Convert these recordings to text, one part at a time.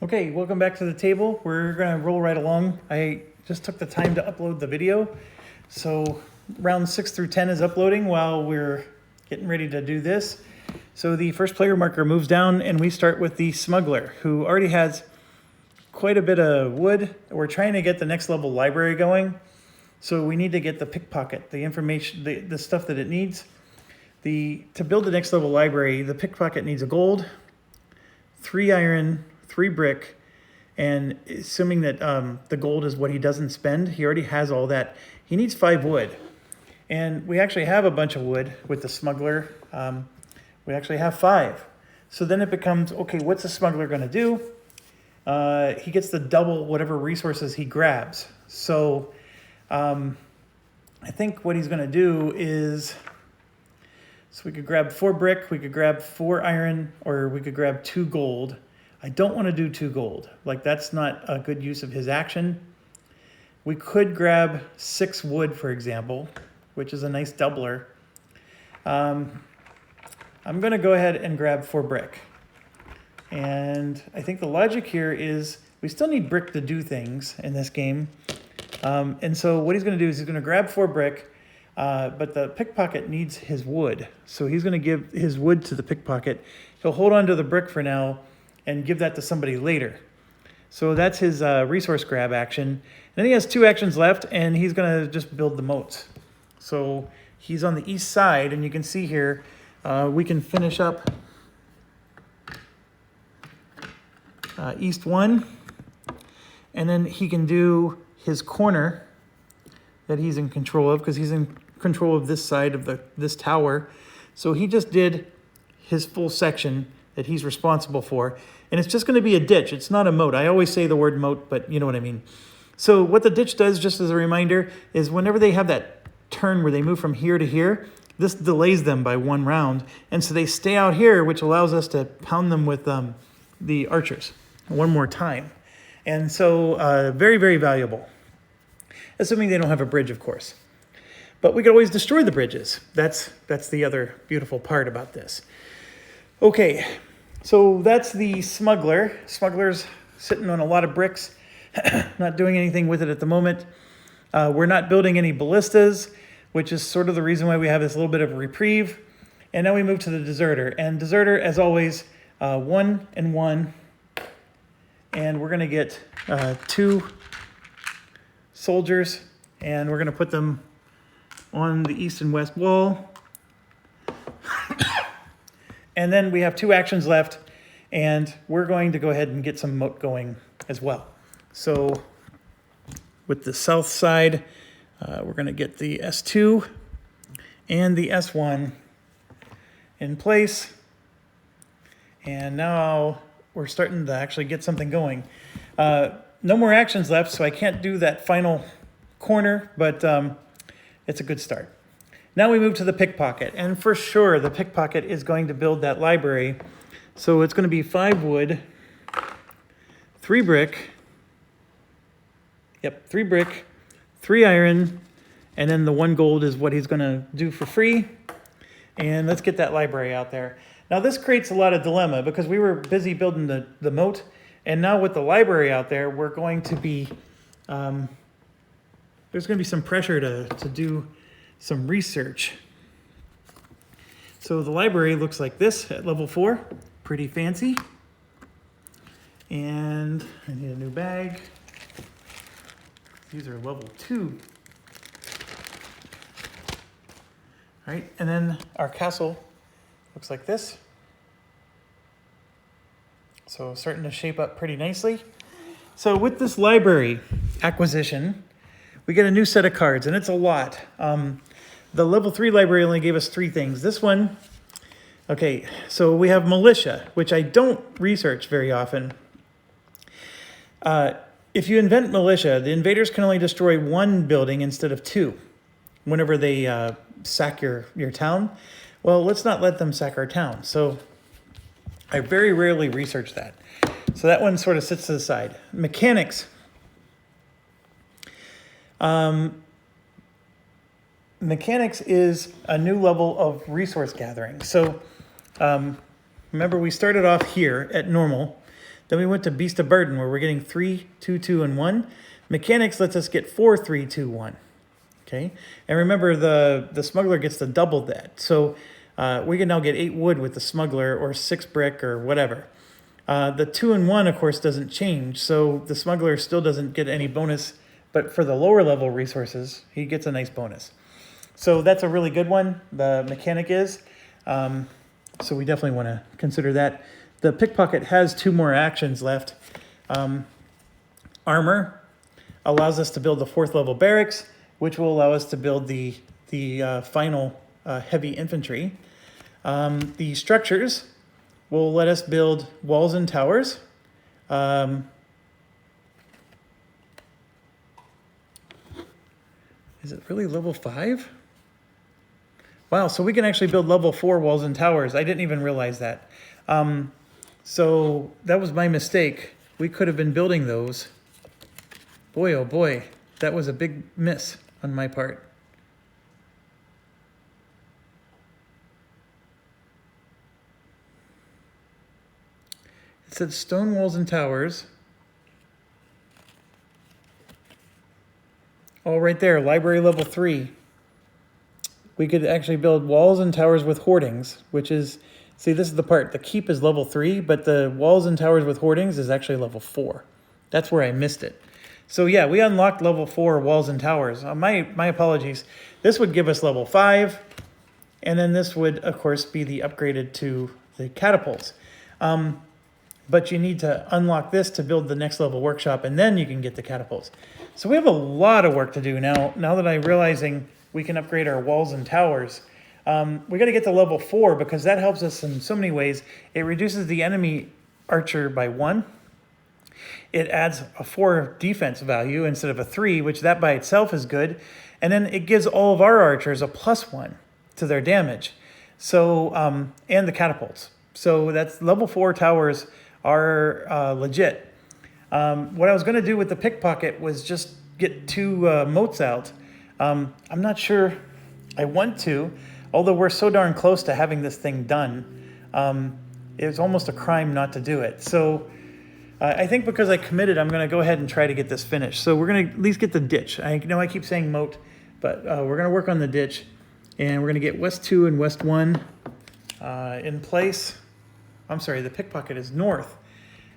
Okay, welcome back to the table. We're gonna roll right along. I just took the time to upload the video. So round 6 through 10 is uploading while we're getting ready to do this. So the first player marker moves down and we start with the Smuggler, who already has quite a bit of wood. We're trying to get the next level library going. So we need to get the Pickpocket, the information, the stuff that it needs. To build the next level library, the Pickpocket needs a gold, 3 iron, 3 brick, and assuming that the gold is what he doesn't spend, he already has all that. He needs 5 wood. And we actually have a bunch of wood with the Smuggler. We actually have 5. So then it becomes, okay, what's the Smuggler gonna do? He gets the double whatever resources he grabs. So I think what he's gonna do is, so we could grab 4 brick, we could grab 4 iron, or we could grab 2 gold. I don't want to do 2 gold. Like, that's not a good use of his action. We could grab 6 wood, for example, which is a nice doubler. I'm going to go ahead and grab 4 brick. And I think the logic here is we still need brick to do things in this game. And so what he's going to do is he's going to grab 4 brick, but the Pickpocket needs his wood. So he's going to give his wood to the Pickpocket. He'll hold on to the brick for now and give that to somebody later. So that's his resource grab action. And then he has 2 actions left, and he's going to just build the moats. So he's on the east side, and you can see here, we can finish up east 1, and then he can do his corner that he's in control of, because he's in control of this side of this tower. So he just did his full section that he's responsible for. And it's just going to be a ditch. It's not a moat. I always say the word moat, but you know what I mean. So what the ditch does, just as a reminder, is whenever they have that turn where they move from here to here, this delays them by 1 round. And so they stay out here, which allows us to pound them with the archers one more time. And so very, very valuable. Assuming they don't have a bridge, of course. But we could always destroy the bridges. That's the other beautiful part about this. Okay, so that's the Smuggler. Smuggler's sitting on a lot of bricks, not doing anything with it at the moment. We're not building any ballistas, which is sort of the reason why we have this little bit of a reprieve. And now we move to the Deserter. And Deserter, as always, 1 and 1. And we're going to get 2 soldiers, and we're going to put them on the east and west wall. And then we have 2 actions left, and we're going to go ahead and get some moat going as well. So with the south side, we're going to get the S2 and the S1 in place. And now we're starting to actually get something going. No more actions left, so I can't do that final corner, but it's a good start. Now we move to the Pickpocket, and for sure the Pickpocket is going to build that library. So it's going to be 5 wood, 3 brick, 3 brick, 3 iron, and then the 1 gold is what he's going to do for free. And let's get that library out there. Now this creates a lot of dilemma because we were busy building the moat, and now with the library out there, we're going to be, there's going to be some pressure to do some research. So the library looks like this at level 4, pretty fancy. And I need a new bag. These are level 2. All right, and then our castle looks like this. So starting to shape up pretty nicely. So with this library acquisition, we get a new set of cards, and it's a lot. The level 3 library only gave us 3 things. This one, okay, so we have Militia, which I don't research very often. If you invent Militia, the invaders can only destroy 1 building instead of 2 whenever they sack your town. Well, let's not let them sack our town. So I very rarely research that. So that one sort of sits to the side. Mechanics. Mechanics is a new level of resource gathering. So remember, we started off here at normal. Then we went to Beast of Burden, where we're getting 3, 2, 2, and 1. Mechanics lets us get 4, 3, 2, 1. Okay, and remember the Smuggler gets to double that. So we can now get 8 wood with the Smuggler, or 6 brick, or whatever. The 2 and 1, of course, doesn't change. So the Smuggler still doesn't get any bonus, but for the lower level resources, he gets a nice bonus. So that's a really good one, the mechanic is. So we definitely want to consider that. The Pickpocket has 2 more actions left. Armor allows us to build the 4th level Barracks, which will allow us to build the final heavy infantry. The structures will let us build walls and towers. Is it really level 5? Wow, so we can actually build level 4 walls and towers. I didn't even realize that. So that was my mistake. We could have been building those. Boy, oh boy, that was a big miss on my part. It said stone walls and towers. Oh, right there, library level 3. We could actually build walls and towers with hoardings, which is, see, this is the part. The keep is level 3, but the walls and towers with hoardings is actually level 4. That's where I missed it. So yeah, we unlocked level 4 walls and towers. My apologies. This would give us level 5, and then this would, of course, be the upgraded to the catapults. But you need to unlock this to build the next level workshop, and then you can get the catapults. So we have a lot of work to do now that I'm realizing we can upgrade our walls and towers. We got to get to level 4 because that helps us in so many ways. It reduces the enemy archer by 1. It adds a 4 defense value instead of a 3, which that by itself is good. And then it gives all of our archers a +1 to their damage. So, and the catapults. So that's level 4 towers are legit. What I was going to do with the Pickpocket was just get 2 moats out. I'm not sure I want to, although we're so darn close to having this thing done. It's almost a crime not to do it. So I think because I committed, I'm going to go ahead and try to get this finished. So we're going to at least get the ditch. I know I keep saying moat, but we're going to work on the ditch. And we're going to get West 2 and West 1 in place. I'm sorry, the Pickpocket is north.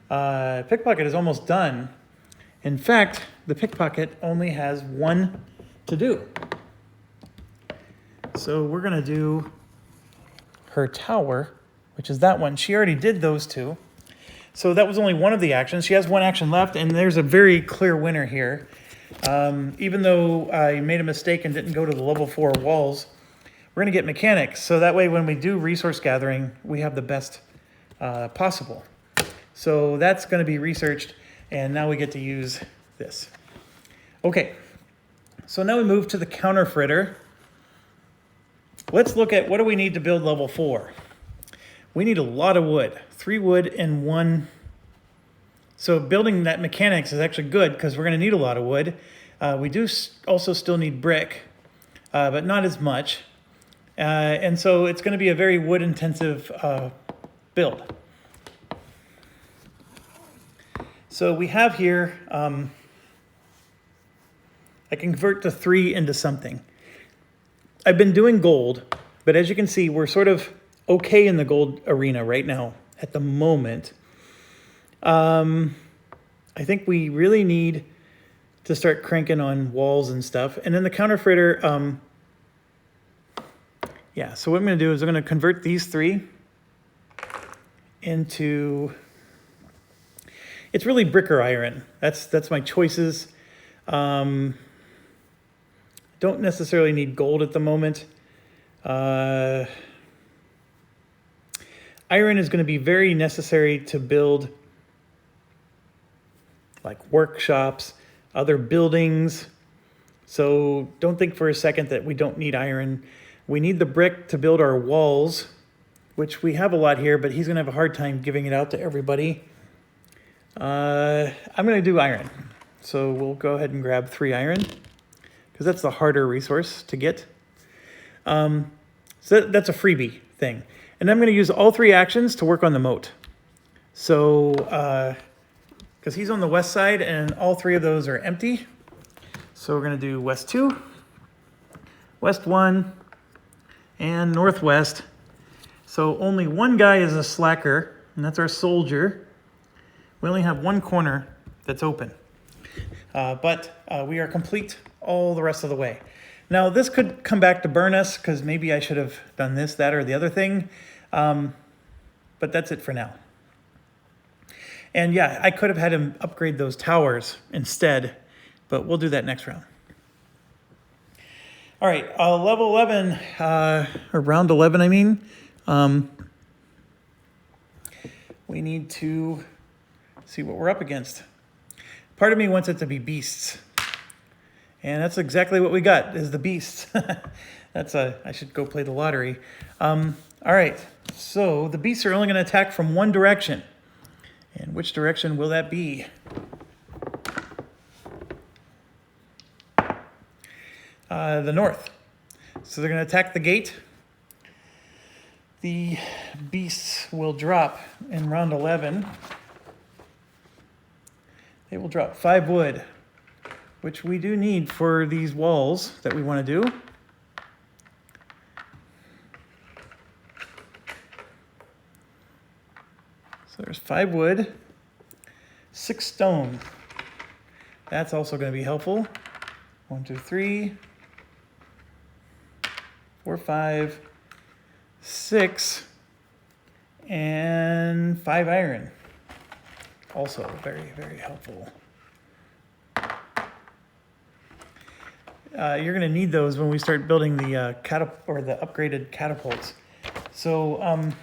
Pickpocket is almost done. In fact, the Pickpocket only has 1 to do. So we're going to do her tower, which is that one. She already did those 2. So that was only one of the actions. She has 1 action left, and there's a very clear winner here. Even though I made a mistake and didn't go to the level 4 walls, we're going to get mechanics. So that way when we do resource gathering, we have the best possible. So that's going to be researched, and now we get to use this. Okay, so now we move to the counterfeitter. Let's look at what do we need to build level 4. We need a lot of wood, 3 wood and 1. So building that mechanics is actually good because we're going to need a lot of wood. We do also still need brick, but not as much. And so it's going to be a very wood intensive build. So we have here, I can convert the 3 into something. I've been doing gold, but as you can see, we're sort of okay in the gold arena right now at the moment. I think we really need to start cranking on walls and stuff. And then the counterfeitter, yeah, so what I'm going to do is I'm going to convert these 3 into, it's really brick or iron. That's my choices. Don't necessarily need gold at the moment. Iron is going to be very necessary to build like workshops, other buildings. So don't think for a second that we don't need iron. We need the brick to build our walls, which we have a lot here, but he's going to have a hard time giving it out to everybody. I'm going to do iron. So we'll go ahead and grab 3 iron because that's the harder resource to get. So that's a freebie thing. And I'm going to use all 3 actions to work on the moat. So, because he's on the west side and all three of those are empty. So we're going to do west 2, west 1, and northwest. So only one guy is a slacker, and that's our soldier. We only have one corner that's open. But we are complete all the rest of the way. Now, this could come back to burn us, because maybe I should have done this, that, or the other thing. But that's it for now. And yeah, I could have had him upgrade those towers instead, but we'll do that next round. All right, level 11, or round 11, I mean. We need to see what we're up against. Part of me wants it to be beasts. And that's exactly what we got, is the beasts. I should go play the lottery. All right, so the beasts are only going to attack from one direction. And which direction will that be? The north. So they're going to attack the gate. The beasts will drop in round 11. They will drop 5 wood, which we do need for these walls that we want to do. So there's 5 wood, 6 stone. That's also going to be helpful. 1, 2, 3, 4, 5, 6, and 5 iron. Also very, very helpful. You're going to need those when we start building the the upgraded catapults. So,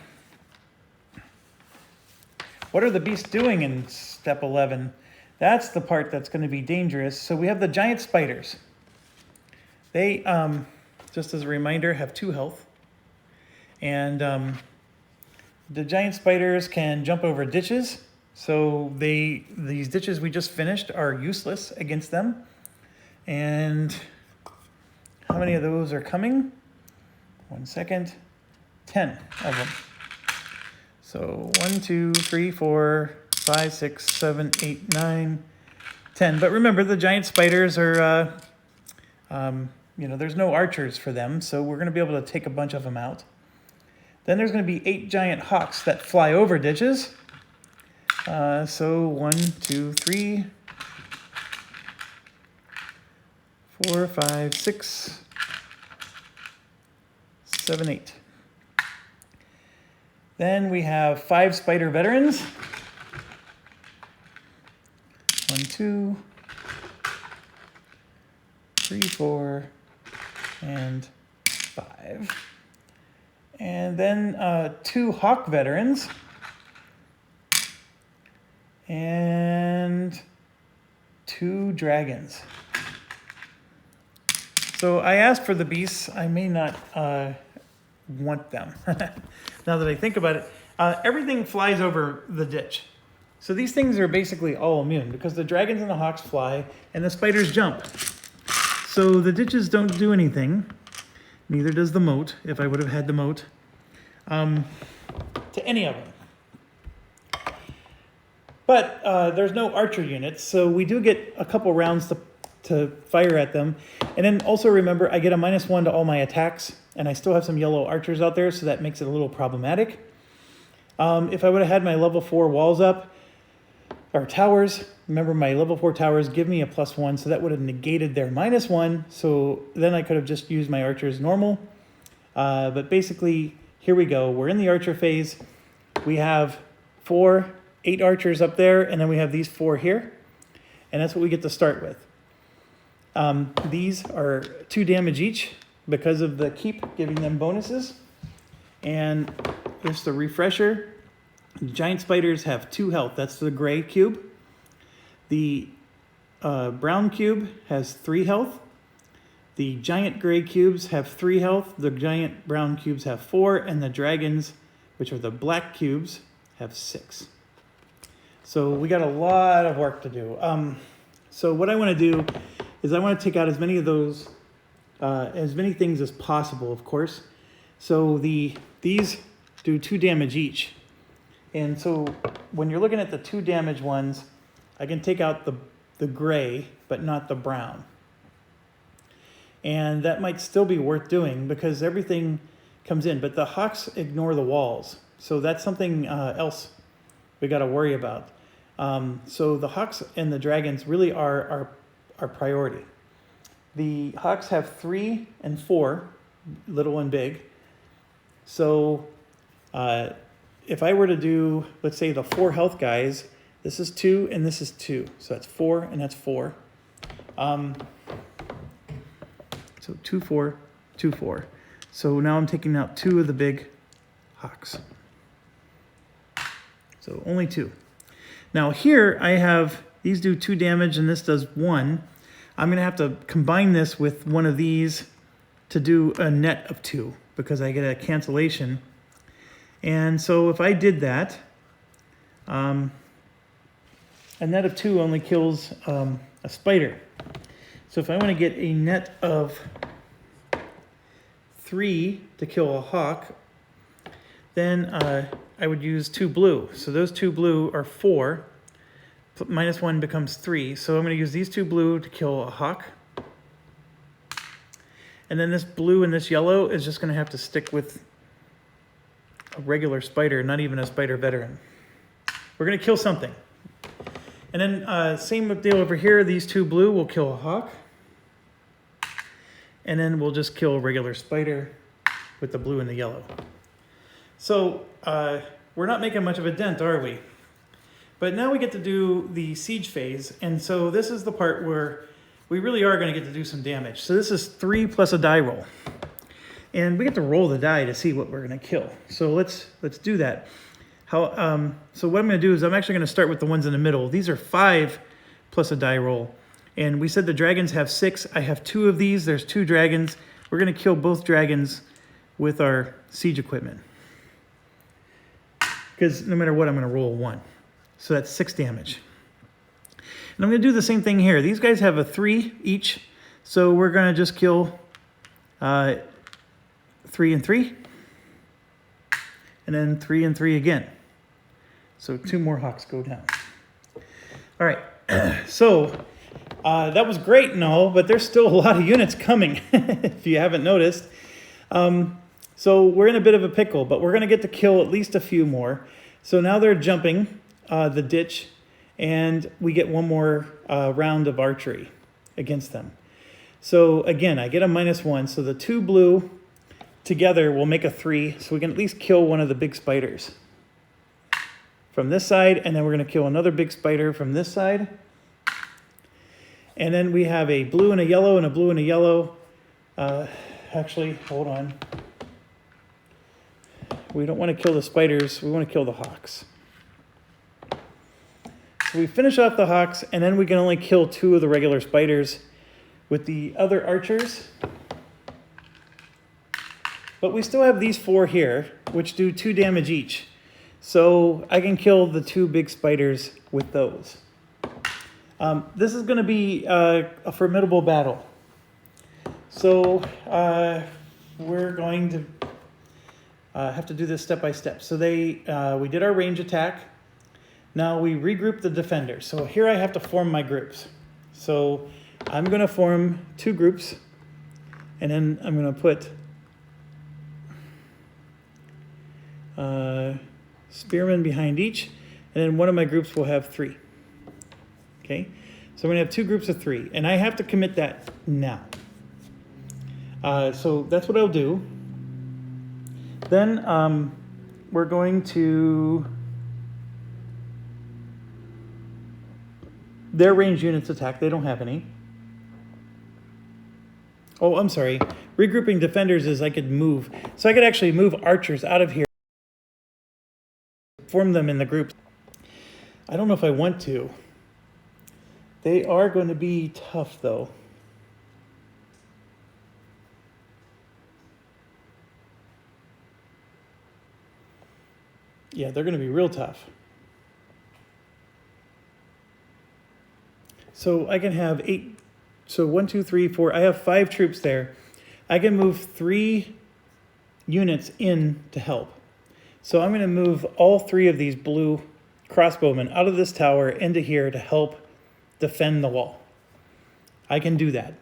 what are the beasts doing in step 11? That's the part that's going to be dangerous. So we have the giant spiders. They, just as a reminder, have 2 health. And the giant spiders can jump over ditches. So these ditches we just finished are useless against them. And how many of those are coming? 1 second. 10 of them. So 1, 2, 3, 4, 5, 6, 7, 8, 9, 10. But remember, the giant spiders are, there's no archers for them, so we're going to be able to take a bunch of them out. Then there's going to be 8 giant hawks that fly over ditches. So 1, 2, 3, 4, 5, 6, 7, 8. Then we have 5 spider veterans. 1, 2, 3, 4, and 5. And then 2 hawk veterans. And 2 dragons. So I asked for the beasts. I may not want them. Now that I think about it, everything flies over the ditch. So these things are basically all immune because the dragons and the hawks fly and the spiders jump. So the ditches don't do anything. Neither does the moat, if I would have had the moat, to any of them. But there's no archer units, so we do get a couple rounds to fire at them. And then also remember, I get a -1 to all my attacks, and I still have some yellow archers out there, so that makes it a little problematic. If I would have had my level 4 walls up, or towers, remember my level 4 towers give me a +1, so that would have negated their -1, so then I could have just used my archers normal. But basically, here we go. We're in the archer phase. We have 8 archers up there, and then we have these 4 here, and that's what we get to start with. These are 2 damage each because of the keep giving them bonuses. And just a refresher, giant spiders have 2 health. That's the gray cube. The brown cube has 3 health. The giant gray cubes have 3 health. The giant brown cubes have 4. And the dragons, which are the black cubes, have 6. So we got a lot of work to do. So what I want to do is I want to take out as many of those, as many things as possible, of course. So these do 2 damage each. And so when you're looking at the 2 damage ones, I can take out the gray, but not the brown. And that might still be worth doing because everything comes in, but the hawks ignore the walls. So that's something else we got to worry about. So the hawks and the dragons really are our priority. The hawks have 3 and 4, little and big. So if I were to do, let's say the 4 health guys, this is 2 and this is 2. So that's 4 and that's 4. So 2, 4, 2, 4. So now I'm taking out 2 of the big hawks. So only 2. Now here I have, these do 2 damage and this does 1. I'm going to have to combine this with one of these to do a net of 2 because I get a cancellation. And so if I did that, a net of 2 only kills a spider. So if I want to get a net of 3 to kill a hawk, then I would use 2 blue. So those 2 blue are 4. Minus 1 becomes 3. So I'm going to use these 2 blue to kill a hawk. And then this blue and this yellow is just going to have to stick with a regular spider, not even a spider veteran. We're going to kill something. And then same deal over here. These 2 blue will kill a hawk. And then we'll just kill a regular spider with the blue and the yellow. So we're not making much of a dent, are we? But now we get to do the siege phase. And so this is the part where we really are going to get to do some damage. So this is 3 plus a die roll. And we get to roll the die to see what we're going to kill. So let's do that. So what I'm going to do is I'm actually going to start with the ones in the middle. These are 5 plus a die roll. And we said the dragons have 6. I have 2 of these. There's 2 dragons. We're going to kill both dragons with our siege equipment. Because no matter what, I'm going to roll 1. So that's 6 damage. And I'm going to do the same thing here. These guys have a 3 each. So we're going to just kill 3 and 3. And then 3 and 3 again. So 2 more hawks go down. All right. So that was great and all, but there's still a lot of units coming, if you haven't noticed. So we're in a bit of a pickle, but we're going to get to kill at least a few more. So now they're jumping the ditch, and we get one more round of archery against them. So again, I get a -1, so the 2 blue together will make a 3, so we can at least kill one of the big spiders from this side, and then we're going to kill another big spider from this side. And then we have a blue and a yellow and a blue and a yellow. Actually, hold on. We don't want to kill the spiders. We want to kill the hawks. So we finish off the hawks, and then we can only kill 2 of the regular spiders with the other archers. But we still have these 4 here, which do 2 damage each. So I can kill the 2 big spiders with those. This is going to be a formidable battle. So we're going to have to do this step by step. So we did our range attack. Now we regroup the defenders. So here I have to form my groups. So I'm going to form 2 groups, and then I'm going to put spearmen behind each, and then one of my groups will have 3. Okay, so I'm going to have 2 groups of 3, and I have to commit that now. So that's what I'll do. Then we're going to... Their ranged units attack. They don't have any. Oh, I'm sorry. Regrouping defenders is I could move. So I could actually move archers out of here. Form them in the groups. I don't know if I want to. They are going to be tough, though. Yeah, they're going to be real tough. So I can have 8, so 1, 2, 3, 4, I have 5 troops there. I can move 3 units in to help. So I'm going to move all 3 of these blue crossbowmen out of this tower into here to help defend the wall. I can do that.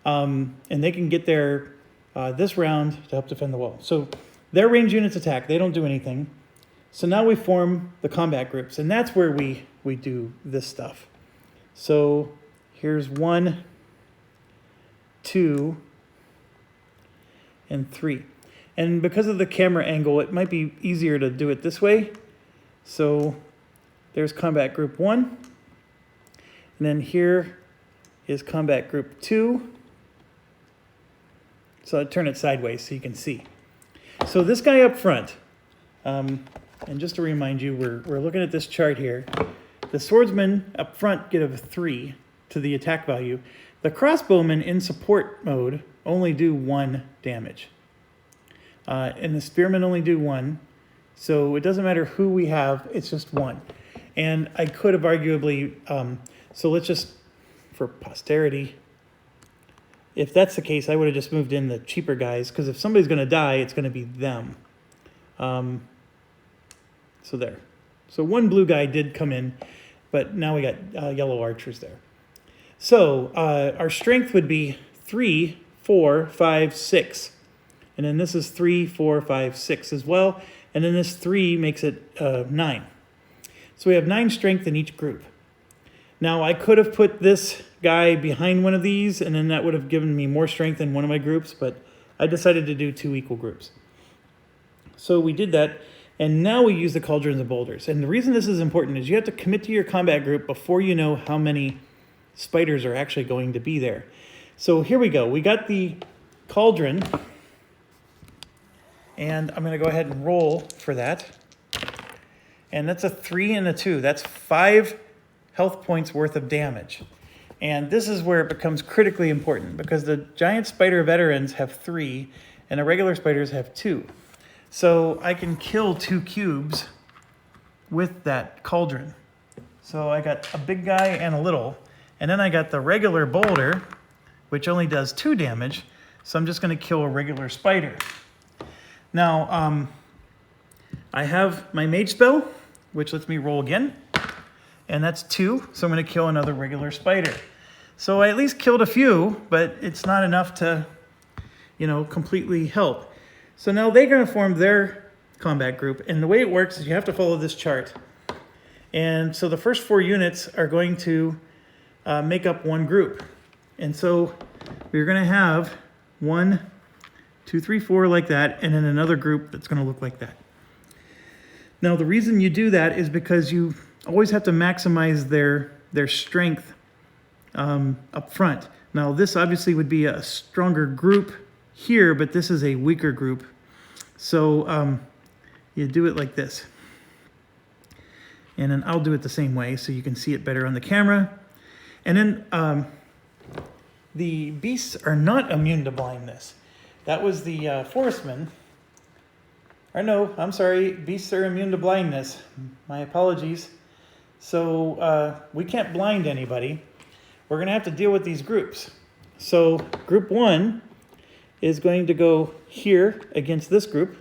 And they can get there this round to help defend the wall. So their range units attack. They don't do anything. So now we form the combat groups, and that's where we do this stuff. So here's 1, 2, and 3. And because of the camera angle, it might be easier to do it this way. So there's combat group 1. And then here is combat group 2. So I turn it sideways so you can see. So this guy up front, and just to remind you, we're looking at this chart here. The swordsmen up front get a 3 to the attack value. The crossbowmen in support mode only do 1 damage. And the spearmen only do 1. So it doesn't matter who we have, it's just 1. And I could have arguably, so let's just, for posterity, if that's the case, I would have just moved in the cheaper guys, because if somebody's going to die, it's going to be them. So there. So 1 blue guy did come in, but now we got yellow archers there. So our strength would be 3, 4, 5, 6. And then this is 3, 4, 5, 6 as well. And then this 3 makes it 9. So we have 9 strength in each group. Now I could have put this guy behind one of these, and then that would have given me more strength in one of my groups, but I decided to do 2 equal groups. So we did that, and now we use the cauldrons and boulders. And the reason this is important is you have to commit to your combat group before you know how many spiders are actually going to be there. So here we go. We got the cauldron, and I'm going to go ahead and roll for that. And that's a 3 and a 2. That's 5 health points worth of damage. And this is where it becomes critically important, because the giant spider veterans have 3 and the regular spiders have 2. So I can kill 2 cubes with that cauldron. So I got a big guy and a little, and then I got the regular boulder, which only does 2 damage. So I'm just going to kill a regular spider. Now, I have my mage spell, which lets me roll again. And that's 2, so I'm going to kill another regular spider. So I at least killed a few, but it's not enough to, completely help. So now they're going to form their combat group, and the way it works is you have to follow this chart. And so the first 4 units are going to make up one group. And so we're going to have 1, 2, 3, 4 like that, and then another group that's going to look like that. Now the reason you do that is because you always have to maximize their strength up front. Now this obviously would be a stronger group here, but this is a weaker group. So you do it like this. And then I'll do it the same way so you can see it better on the camera. And then the beasts are not immune to blindness. That was the forestmen. Or no, I'm sorry, beasts are immune to blindness. My apologies. So we can't blind anybody. We're going to have to deal with these groups. So group 1 is going to go here against this group.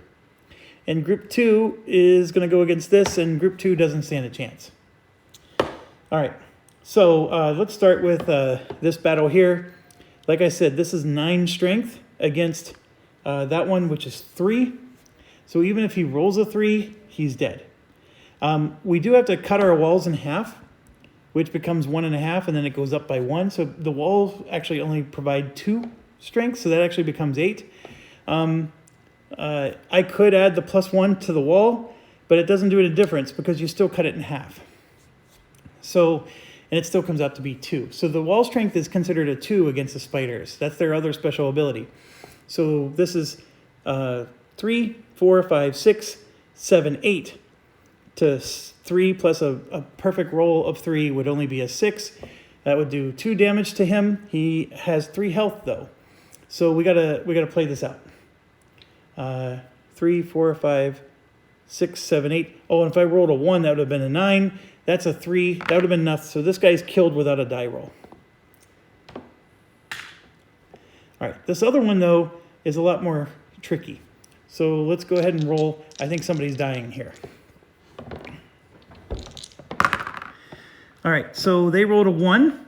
And group 2 is going to go against this, and group 2 doesn't stand a chance. All right, so let's start with this battle here. Like I said, this is 9 strength against that one, which is 3. So even if he rolls a 3, he's dead. We do have to cut our walls in half, which becomes 1.5, and then it goes up by 1. So the walls actually only provide 2 strength, so that actually becomes 8. I could add the +1 to the wall, but it doesn't do it a difference because you still cut it in half. So, and it still comes out to be 2. So the wall strength is considered a 2 against the spiders. That's their other special ability. So this is 3, 4, 5, 6, 7, 8. To 3 plus a perfect roll of 3 would only be a 6. That would do 2 damage to him. He has 3 health though. So we gotta play this out. 3, 4, 5, 6, 7, 8. Oh, and if I rolled a 1, that would have been a 9. That's a 3. That would have been enough. So this guy's killed without a die roll. All right, this other one though is a lot more tricky. So let's go ahead and roll. I think somebody's dying here. All right, so they rolled a 1,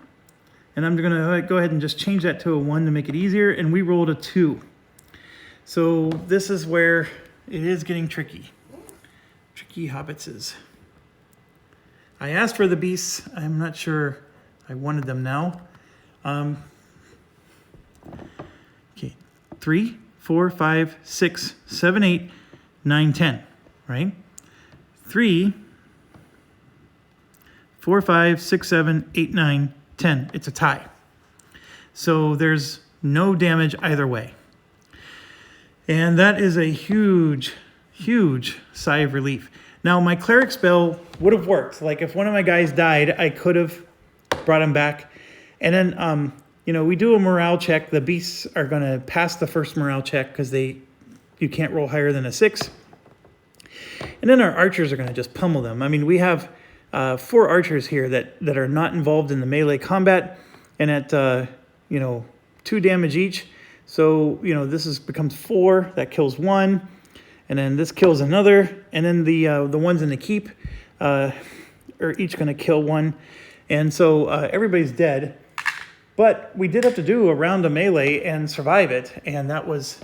and I'm gonna go ahead and just change that to a 1 to make it easier, and we rolled a 2. So this is where it is getting tricky. Tricky hobbitses. I asked for the beasts. I'm not sure I wanted them now. Okay, 3, 4, 5, 6, 7, 8, 9, 10, right? 3, 4, 5, 6, 7, 8, 9, 10. It's a tie. So there's no damage either way. And that is a huge, huge sigh of relief. Now, my cleric spell would have worked. Like, if one of my guys died, I could have brought him back. And then, you know, we do a morale check. The beasts are going to pass the first morale check because you can't roll higher than a 6. And then our archers are going to just pummel them. I mean, we have 4 archers here that are not involved in the melee combat, and at, you know, 2 damage each. So, you know, this becomes 4. That kills 1. And then this kills another. And then the ones in the keep are each going to kill 1. And so everybody's dead. But we did have to do a round of melee and survive it. And that was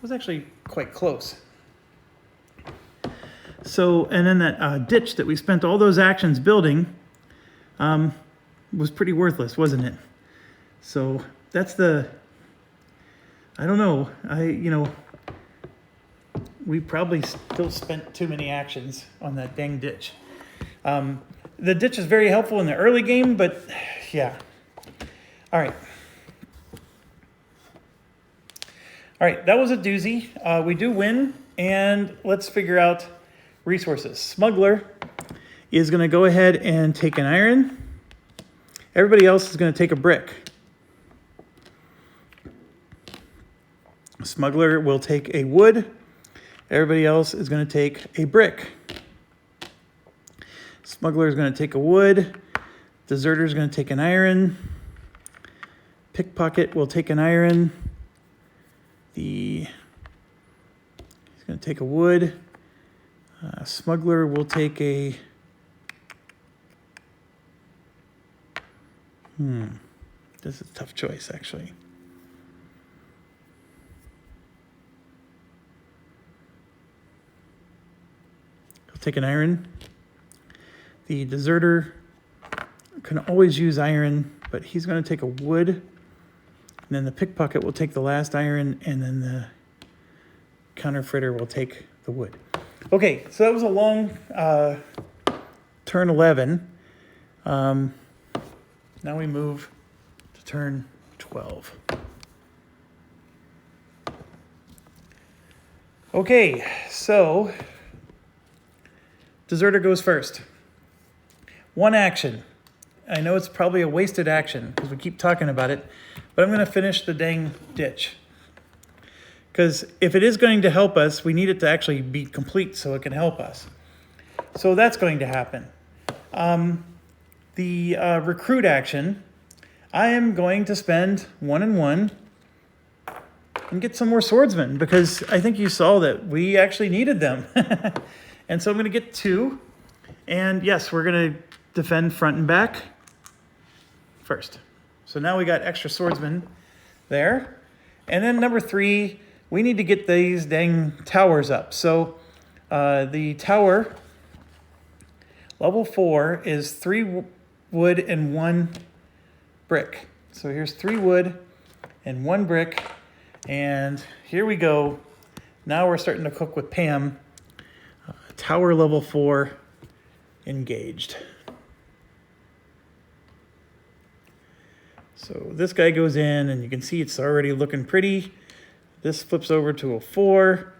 actually quite close. So, and then that ditch that we spent all those actions building was pretty worthless, wasn't it? So that's I don't know. You know, we probably still spent too many actions on that dang ditch. The ditch is very helpful in the early game, but yeah. All right. All right, that was a doozy. We do win, and let's figure out resources. Smuggler is going to go ahead and take an iron. Everybody else is going to take a brick. Smuggler will take a wood. Everybody else is going to take a brick. Smuggler is going to take a wood. Deserter is going to take an iron. Pickpocket will take an iron. He's going to take a wood. Smuggler will take a... This is a tough choice, actually. He'll take an iron. The deserter can always use iron, but he's going to take a wood. And then the pickpocket will take the last iron, and then the counterfeiter will take the wood. Okay, so that was a long turn 11. Now we move to turn 12. Okay, so deserter goes first. 1 action. I know it's probably a wasted action because we keep talking about it, but I'm going to finish the dang ditch. Because if it is going to help us, we need it to actually be complete so it can help us. So that's going to happen. The recruit action, I am going to spend 1 and 1 and get some more swordsmen because I think you saw that we actually needed them. And so I'm going to get 2. And yes, we're going to defend front and back first. So now we got extra swordsmen there. And then number 3, we need to get these dang towers up. So the tower, level 4, is 3 wood and 1 brick. So here's 3 wood and 1 brick. And here we go. Now we're starting to cook with Pam. Tower level 4 engaged. So this guy goes in, and you can see it's already looking pretty. This flips over to a 4.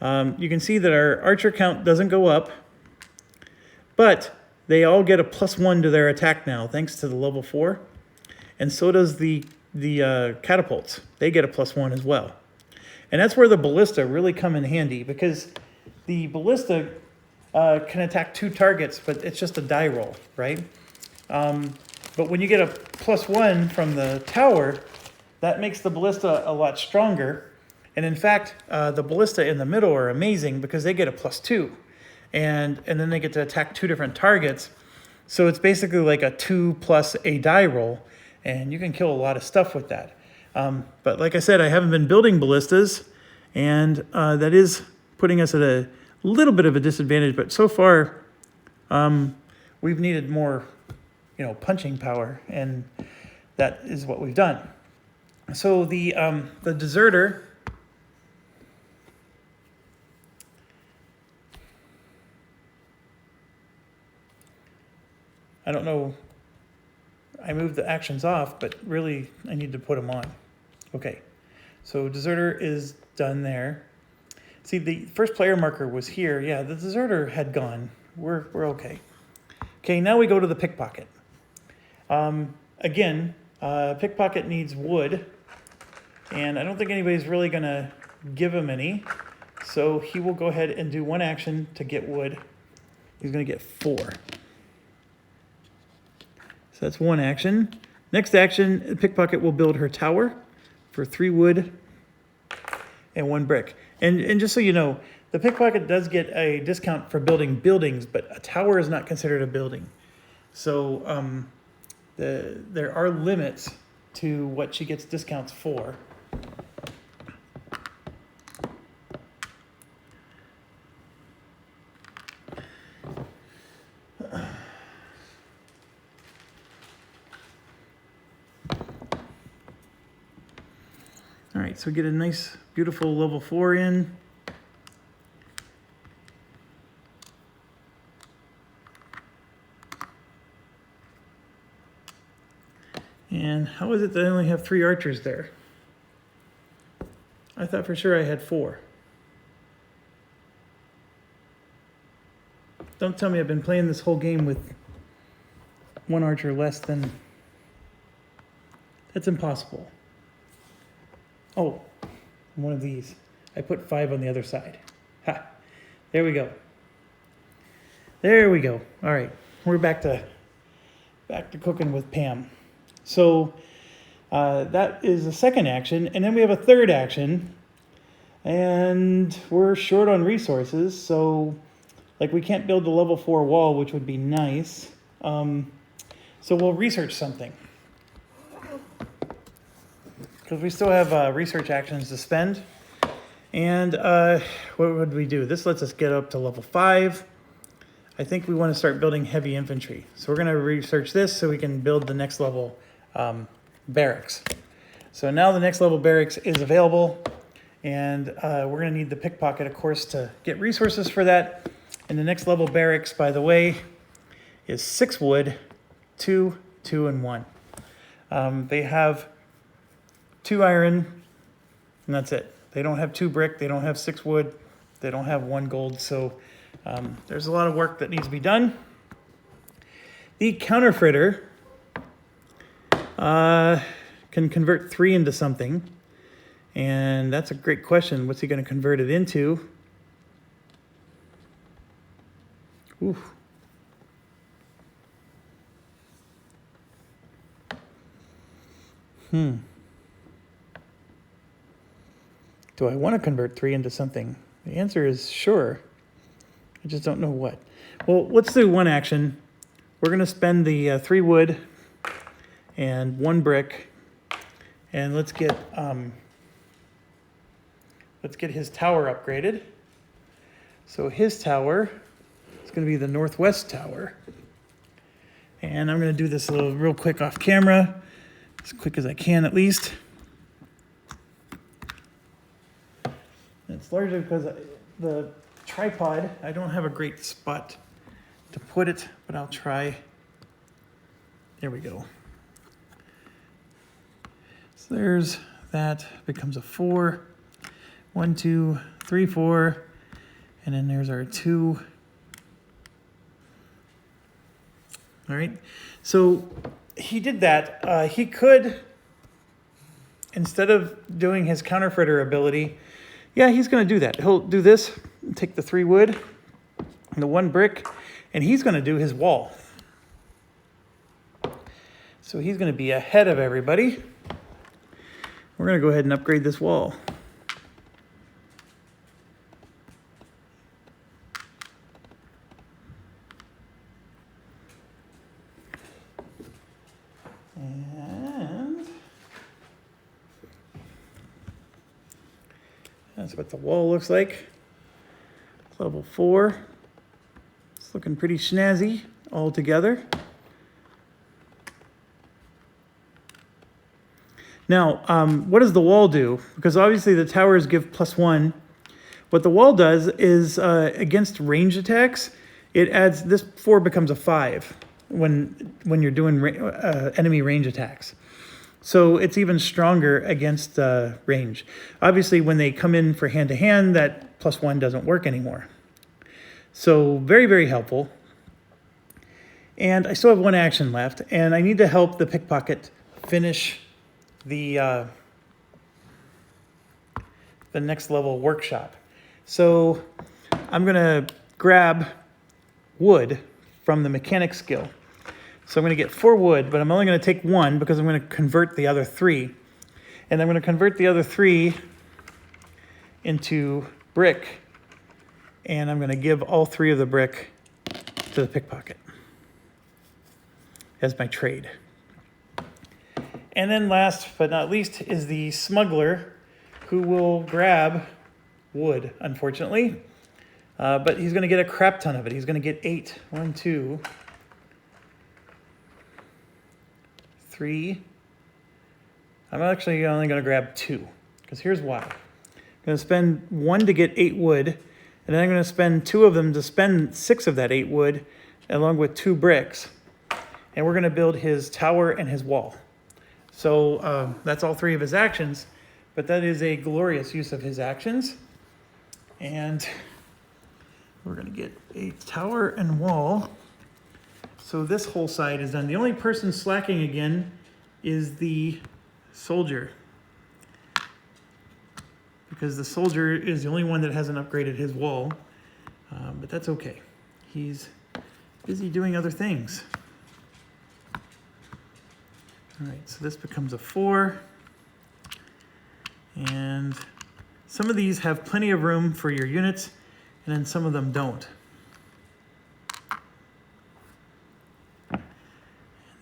You can see that our archer count doesn't go up, but they all get a +1 to their attack now, thanks to the level 4. And so does the catapults. They get a +1 as well. And that's where the ballista really come in handy, because the ballista can attack 2 targets, but it's just a die roll, right? But when you get a +1 from the tower, that makes the ballista a lot stronger. And in fact, the ballista in the middle are amazing because they get a +2. And then they get to attack 2 different targets. So it's basically like a 2 plus a die roll. And you can kill a lot of stuff with that. But like I said, I haven't been building ballistas. And that is putting us at a little bit of a disadvantage. But so far, we've needed more, punching power. And that is what we've done. So the deserter... I don't know, I moved the actions off, but really I need to put them on. Okay, so deserter is done there. See, the first player marker was here. Yeah, the deserter had gone. We're okay. Okay, now we go to the pickpocket. Again, pickpocket needs wood, and I don't think anybody's really gonna give him any. So he will go ahead and do 1 action to get wood. He's gonna get 4. So that's 1 action. Next action, Pickpocket will build her tower for 3 wood and 1 brick. And just so you know, the Pickpocket does get a discount for building buildings, but a tower is not considered a building. So there are limits to what she gets discounts for. All right, so get a nice, beautiful level 4 in. And how is it that I only have 3 archers there? I thought for sure I had 4. Don't tell me I've been playing this whole game with 1 archer less than... That's impossible. Oh, one of these. I put 5 on the other side. Ha! There we go. There we go. All right, we're back to cooking with Pam. So that is the second action, and then we have a third action, and we're short on resources. So, like, we can't build the level 4 wall, which would be nice. So we'll research something. Because we still have research actions to spend. And what would we do? This lets us get up to level 5. I think we want to start building heavy infantry. So we're going to research this so we can build the next level barracks. So now the next level barracks is available. And we're going to need the pickpocket, of course, to get resources for that. And the next level barracks, by the way, is 6 wood, 2, 2, and 1. They have 2 iron, and that's it. They don't have 2 brick, they don't have 6 wood, they don't have 1 gold, so there's a lot of work that needs to be done. The counterfeiter can convert 3 into something, and that's a great question. What's he going to convert it into? Ooh. Do I want to convert 3 into something? The answer is sure. I just don't know what. Well, let's do 1 action. We're going to spend the 3 wood and 1 brick, and let's get his tower upgraded. So his tower is going to be the northwest tower, and I'm going to do this a little real quick off camera, as quick as I can at least. It's largely because the tripod, I don't have a great spot to put it, but I'll try. There we go. So there's that, becomes a 4. 1, 2, 3, 4. And then there's our 2. All right, so he did that. He could, instead of doing his counterfeiter ability, yeah, he's going to do that. He'll do this, take the 3 wood and the 1 brick, and he's going to do his wall. So he's going to be ahead of everybody. We're going to go ahead and upgrade this wall. And that's what the wall looks like. Level 4. It's looking pretty snazzy all together. Now, what does the wall do? Because obviously the towers give +1. What the wall does is against range attacks, it adds, this 4 becomes a 5 when you're doing enemy range attacks. So it's even stronger against range. Obviously, when they come in for hand-to-hand, that +1 doesn't work anymore. So very, very helpful. And I still have 1 action left, and I need to help the Pickpocket finish the next level workshop. So I'm gonna grab wood from the mechanic skill. So I'm gonna get 4 wood, but I'm only gonna take 1 because I'm gonna convert the other 3. And I'm gonna convert the other 3 into brick. And I'm gonna give all 3 of the brick to the Pickpocket as my trade. And then last but not least is the Smuggler, who will grab wood, unfortunately. But he's going to get a crap ton of it. He's going to get 8. 1, 2, 3. I'm actually only going to grab 2, because here's why. I'm going to spend 1 to get 8 wood, and then I'm going to spend 2 of them to spend 6 of that 8 wood, along with 2 bricks. And we're going to build his tower and his wall. So that's all 3 of his actions, but that is a glorious use of his actions. And we're going to get a tower and wall. So this whole side is done. The only person slacking again is the soldier, because the soldier is the only one that hasn't upgraded his wall, but that's okay. He's busy doing other things. All right, so this becomes a 4. And some of these have plenty of room for your units, and then some of them don't.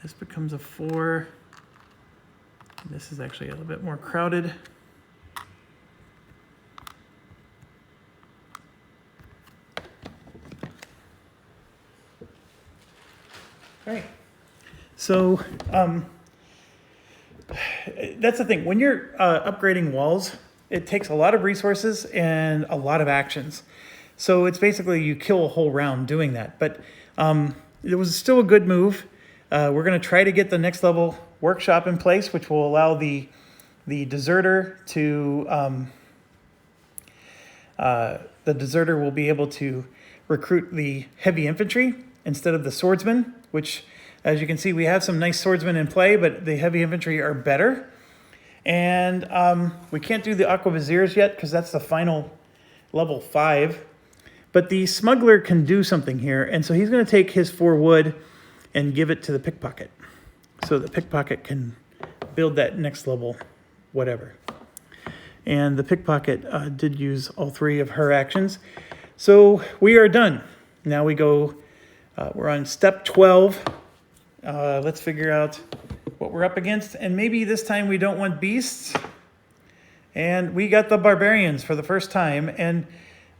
This becomes a 4. And this is actually a little bit more crowded. All right, so that's the thing. When you're upgrading walls, it takes a lot of resources and a lot of actions. So it's basically you kill a whole round doing that. But it was still a good move. We're going to try to get the next level workshop in place, which will allow the deserter to the deserter will be able to recruit the heavy infantry instead of the swordsmen, which, as you can see, we have some nice swordsmen in play, but the heavy infantry are better. And we can't do the Aquaviziers yet because that's the final level 5. But the Smuggler can do something here, and so he's going to take his 4 wood and give it to the Pickpocket. So the Pickpocket can build that next level whatever. And the Pickpocket did use all 3 of her actions. So we are done. Now we go, we're on step 12. Let's figure out what we're up against. And maybe this time we don't want beasts. And we got the Barbarians for the first time. And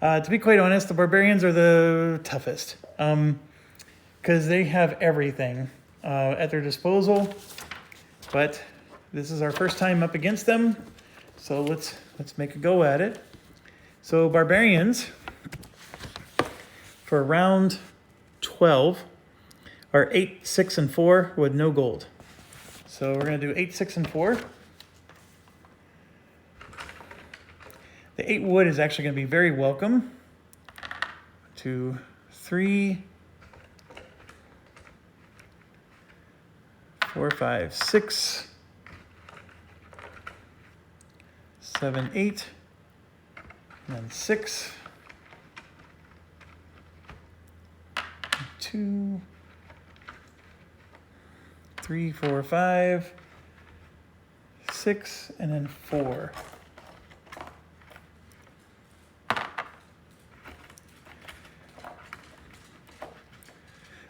to be quite honest, the Barbarians are the toughest. Because they have everything at their disposal. But this is our first time up against them. So let's make a go at it. So Barbarians, for round 12, are 8, 6, and 4 with no gold. So we're going to do 8, 6, and 4. The 8 wood is actually going to be very welcome. 2, 3, 4, 5, 6, 7, 8, and then 6, 2, 3, 4, 5, 6, and then 4.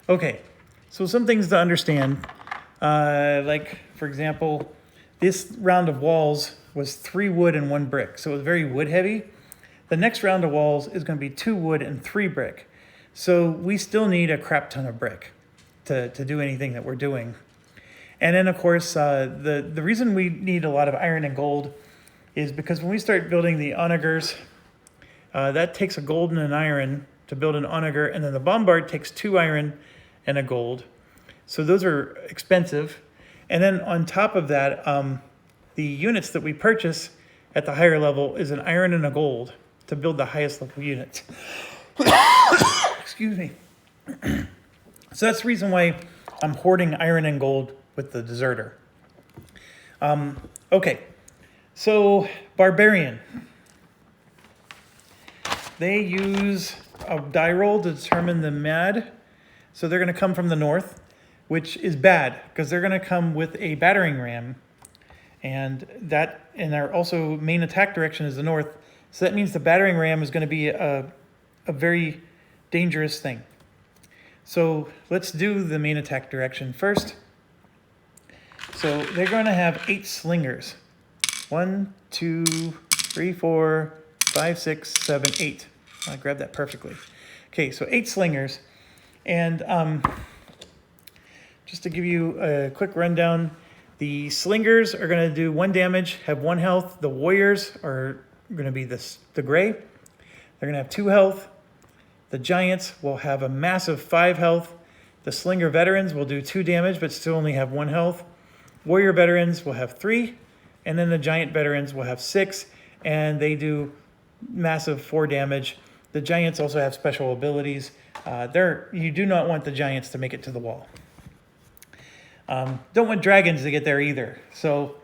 Okay, so some things to understand. Like, for example, this round of walls was 3 wood and 1 brick, so it was very wood heavy. The next round of walls is going to be 2 wood and 3 brick. So we still need a crap ton of brick to do anything that we're doing. And then, of course, the reason we need a lot of iron and gold is because when we start building the onagers, that takes a gold and an iron to build an onager, and then the bombard takes 2 iron and a gold. So those are expensive. And then on top of that, the units that we purchase at the higher level is an iron and a gold to build the highest level units. Excuse me. So that's the reason why I'm hoarding iron and gold with the deserter. Okay, so Barbarian. They use a die roll to determine the MAD. So they're going to come from the north, which is bad because they're going to come with a battering ram. And our also main attack direction is the north. So that means the battering ram is going to be a very dangerous thing. So let's do the main attack direction first. So they're going to have 8 slingers. 1, 2, 3, 4, 5, 6, 7, 8. I grabbed that perfectly. Okay, so 8 slingers. And just to give you a quick rundown, the slingers are going to do 1 damage, have 1 health. The warriors are going to be the gray. They're going to have 2 health. The giants will have a massive 5 health. The slinger veterans will do 2 damage, but still only have 1 health. Warrior veterans will have 3. And then the giant veterans will have 6. And they do massive 4 damage. The giants also have special abilities. You do not want the giants to make it to the wall. Don't want dragons to get there either. So,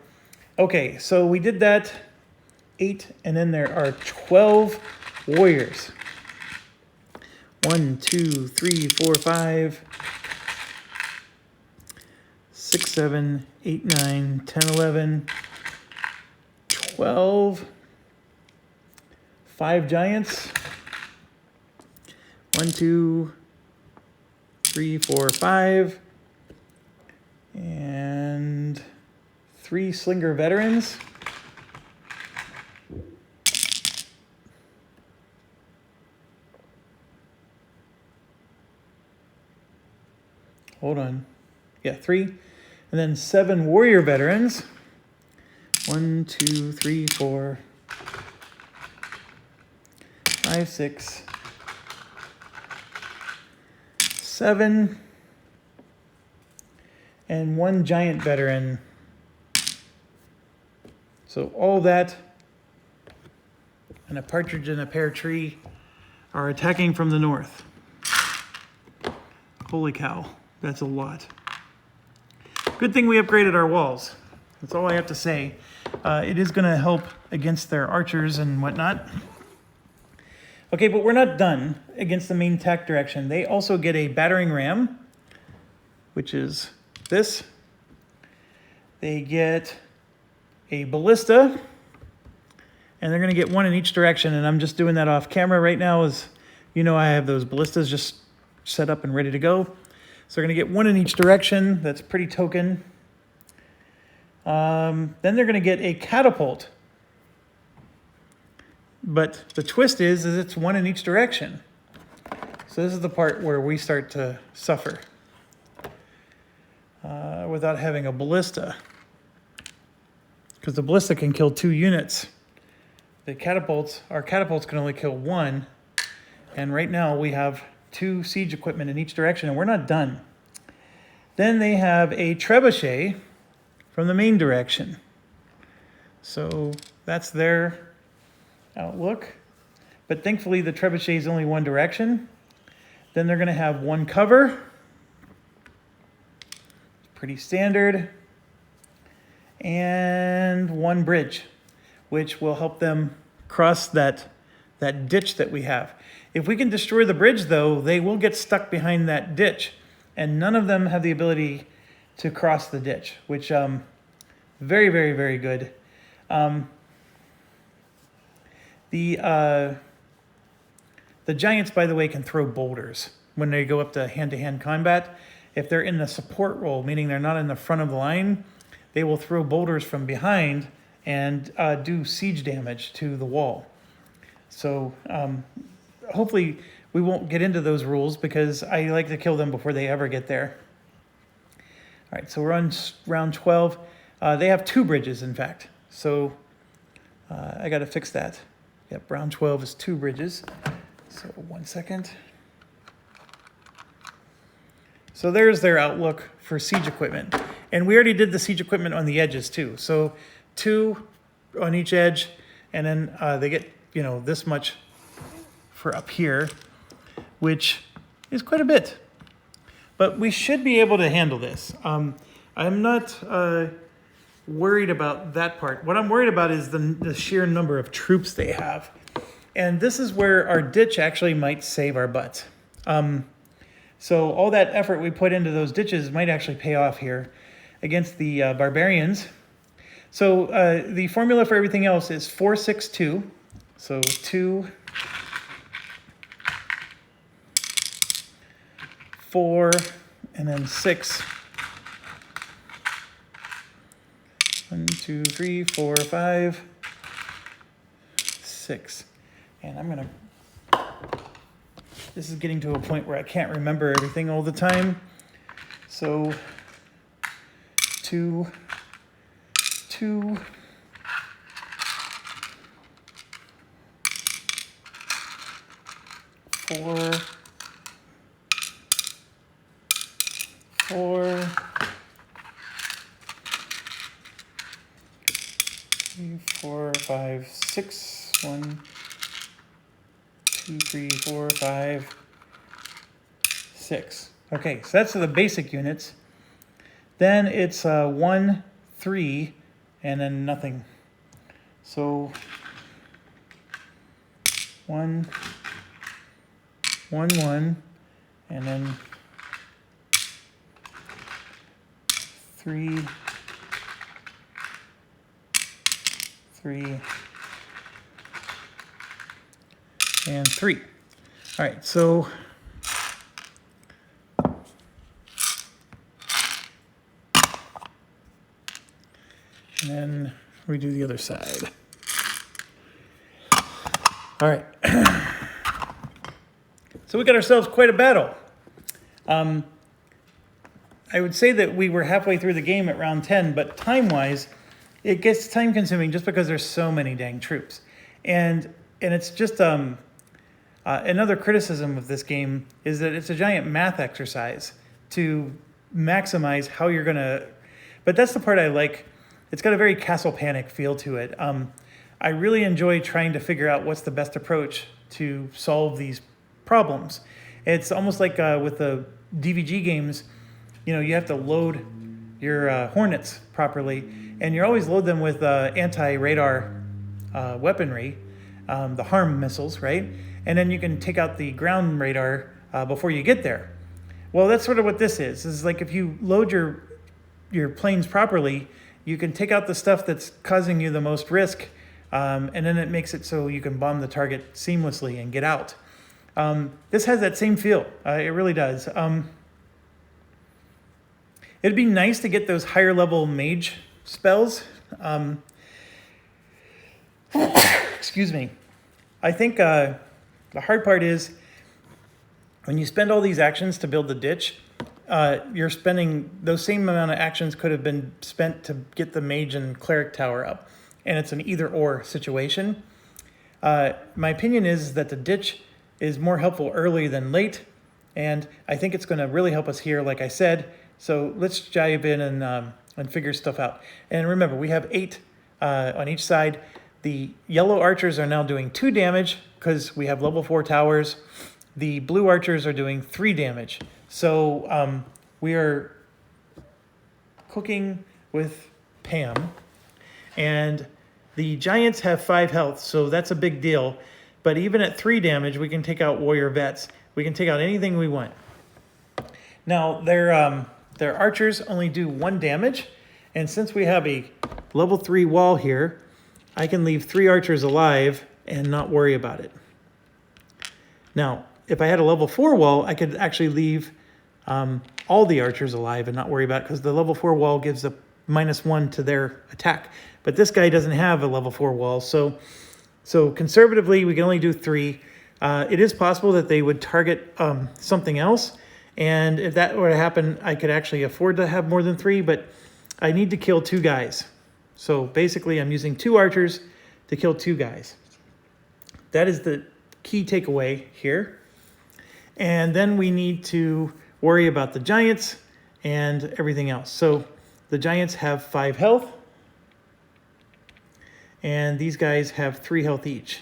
okay, so we did that. 8, and then there are 12 warriors. 1, 2, 3, 4, 5, 6, 7, 8, 9, 10, 11, 12, 5 giants. 1, 2, 3, 4, 5, and 3 slinger veterans. Hold on. Yeah, 3. And then 7 warrior veterans. 1, 2, 3, 4, 5, 6, 7. And 1 giant veteran. So all that and a partridge in a pear tree are attacking from the north. Holy cow, that's a lot. Good thing we upgraded our walls. That's all I have to say. It is going to help against their archers and whatnot. Okay, but we're not done against the main attack direction. They also get a battering ram, which is this. They get a ballista, and they're going to get 1 in each direction, and I'm just doing that off camera right now. As you know, I have those ballistas just set up and ready to go. So they're going to get 1 in each direction. That's pretty token. Then they're going to get a catapult. But the twist is it's 1 in each direction. So this is the part where we start to suffer without having a ballista. Because the ballista can kill 2 units. Our catapults can only kill 1. And right now we have 2 siege equipment in each direction, and we're not done. Then they have a trebuchet from the main direction. So that's their outlook. But thankfully the trebuchet is only one direction. Then they're going to have 1 cover. Pretty standard. And 1 bridge, which will help them cross that ditch that we have. If we can destroy the bridge, though, they will get stuck behind that ditch, and none of them have the ability to cross the ditch, which very, very, very good. The giants, by the way, can throw boulders when they go up to hand-combat, if they're in the support role, meaning they're not in the front of the line, they will throw boulders from behind and do siege damage to the wall. So hopefully we won't get into those rules because I like to kill them before they ever get there. All right, so we're on round 12. They have 2 bridges, in fact. So I got to fix that. Yep, round 12 is 2 bridges. So 1 second. So there's their outlook for siege equipment. And we already did the siege equipment on the edges too. So 2 on each edge, and then they get, you know, this much for up here, which is quite a bit. But we should be able to handle this. I'm not worried about that part. What I'm worried about is the sheer number of troops they have. And this is where our ditch actually might save our butts. So all that effort we put into those ditches might actually pay off here against the Barbarians. So the formula for everything else is 4-6-2. So 2, 4, and then 6. 1, 2, 3, 4, 5, 6. And I'm gonna, this is getting to a point where I can't remember everything all the time. So 2, 2, 4, 4, 3, 4, 5, 6, 1, 2, 3, 4, 5, 6. Okay, so that's the basic units. Then it's 1, 3, and then nothing. So 1, 1, 1, and then 3, 3, and 3. All right, so and then we do the other side. All right. So we got ourselves quite a battle. I would say that we were halfway through the game at round 10, but time-wise, it gets time-consuming just because there's so many dang troops. And it's just another criticism of this game is that it's a giant math exercise to maximize how you're going to... But that's the part I like. It's got a very Castle Panic feel to it. I really enjoy trying to figure out what's the best approach to solve these problems. It's almost like with the DVG games, you know, you have to load your Hornets properly, and you always load them with anti-radar weaponry, the HARM missiles, right? And then you can take out the ground radar before you get there. Well, that's sort of what this is. This is like if you load your planes properly, you can take out the stuff that's causing you the most risk, and then it makes it so you can bomb the target seamlessly and get out. This has that same feel. It really does. It'd be nice to get those higher level mage spells. Excuse me. I think the hard part is when you spend all these actions to build the ditch, you're spending those same amount of actions could have been spent to get the mage and cleric tower up. And it's an either or situation. My opinion is that the ditch is more helpful early than late. And I think it's going to really help us here, like I said. So let's dive in and figure stuff out. And remember, we have 8 on each side. The yellow archers are now doing 2 damage because we have level 4 towers. The blue archers are doing 3 damage. So we are cooking with Pam. And the giants have 5 health, so that's a big deal. But even at 3 damage, we can take out warrior vets. We can take out anything we want. Now, their archers only do 1 damage. And since we have a level 3 wall here, I can leave 3 archers alive and not worry about it. Now, if I had a level 4 wall, I could actually leave all the archers alive and not worry about it, because the level 4 wall gives a -1 to their attack. But this guy doesn't have a level 4 wall, so conservatively we can only do 3. It is possible that they would target something else, and if that were to happen, I could actually afford to have more than 3, but I need to kill 2 guys. So basically I'm using 2 archers to kill 2 guys. That is the key takeaway here. And then we need to worry about the giants and everything else. So the giants have 5 health, and these guys have 3 health each.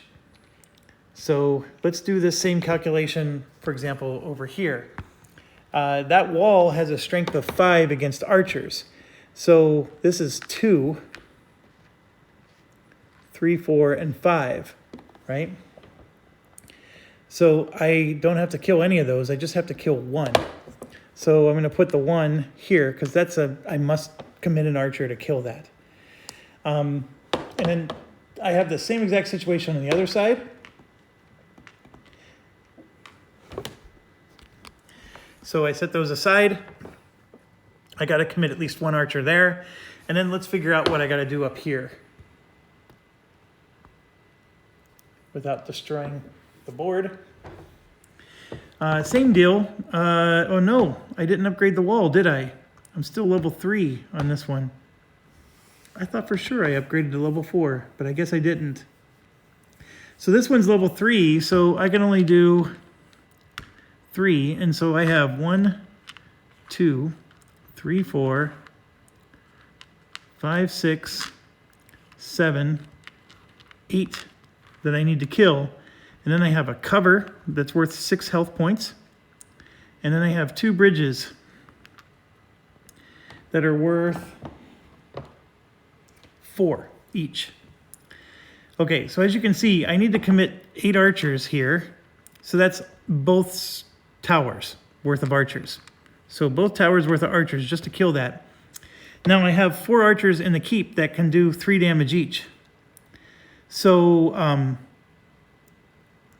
So let's do the same calculation, for example, over here. That wall has a strength of 5 against archers. So this is 2, 3, 4, and 5, right? So I don't have to kill any of those. I just have to kill 1. So I'm going to put the 1 here, because I must commit an archer to kill that. And then I have the same exact situation on the other side. So I set those aside. I got to commit at least 1 archer there. And then let's figure out what I got to do up here without destroying the board. Same deal. Oh no, I didn't upgrade the wall, did I? I'm still level 3 on this one. I thought for sure I upgraded to level 4, but I guess I didn't. So this one's level 3, so I can only do 3, and so I have 1, 2, 3, 4, 5, 6, 7, 8 that I need to kill. And then I have a cover that's worth 6 health points. And then I have 2 bridges that are worth 4 each. Okay, so as you can see, I need to commit 8 archers here. So that's both towers worth of archers. So both towers worth of archers just to kill that. Now I have 4 archers in the keep that can do 3 damage each. So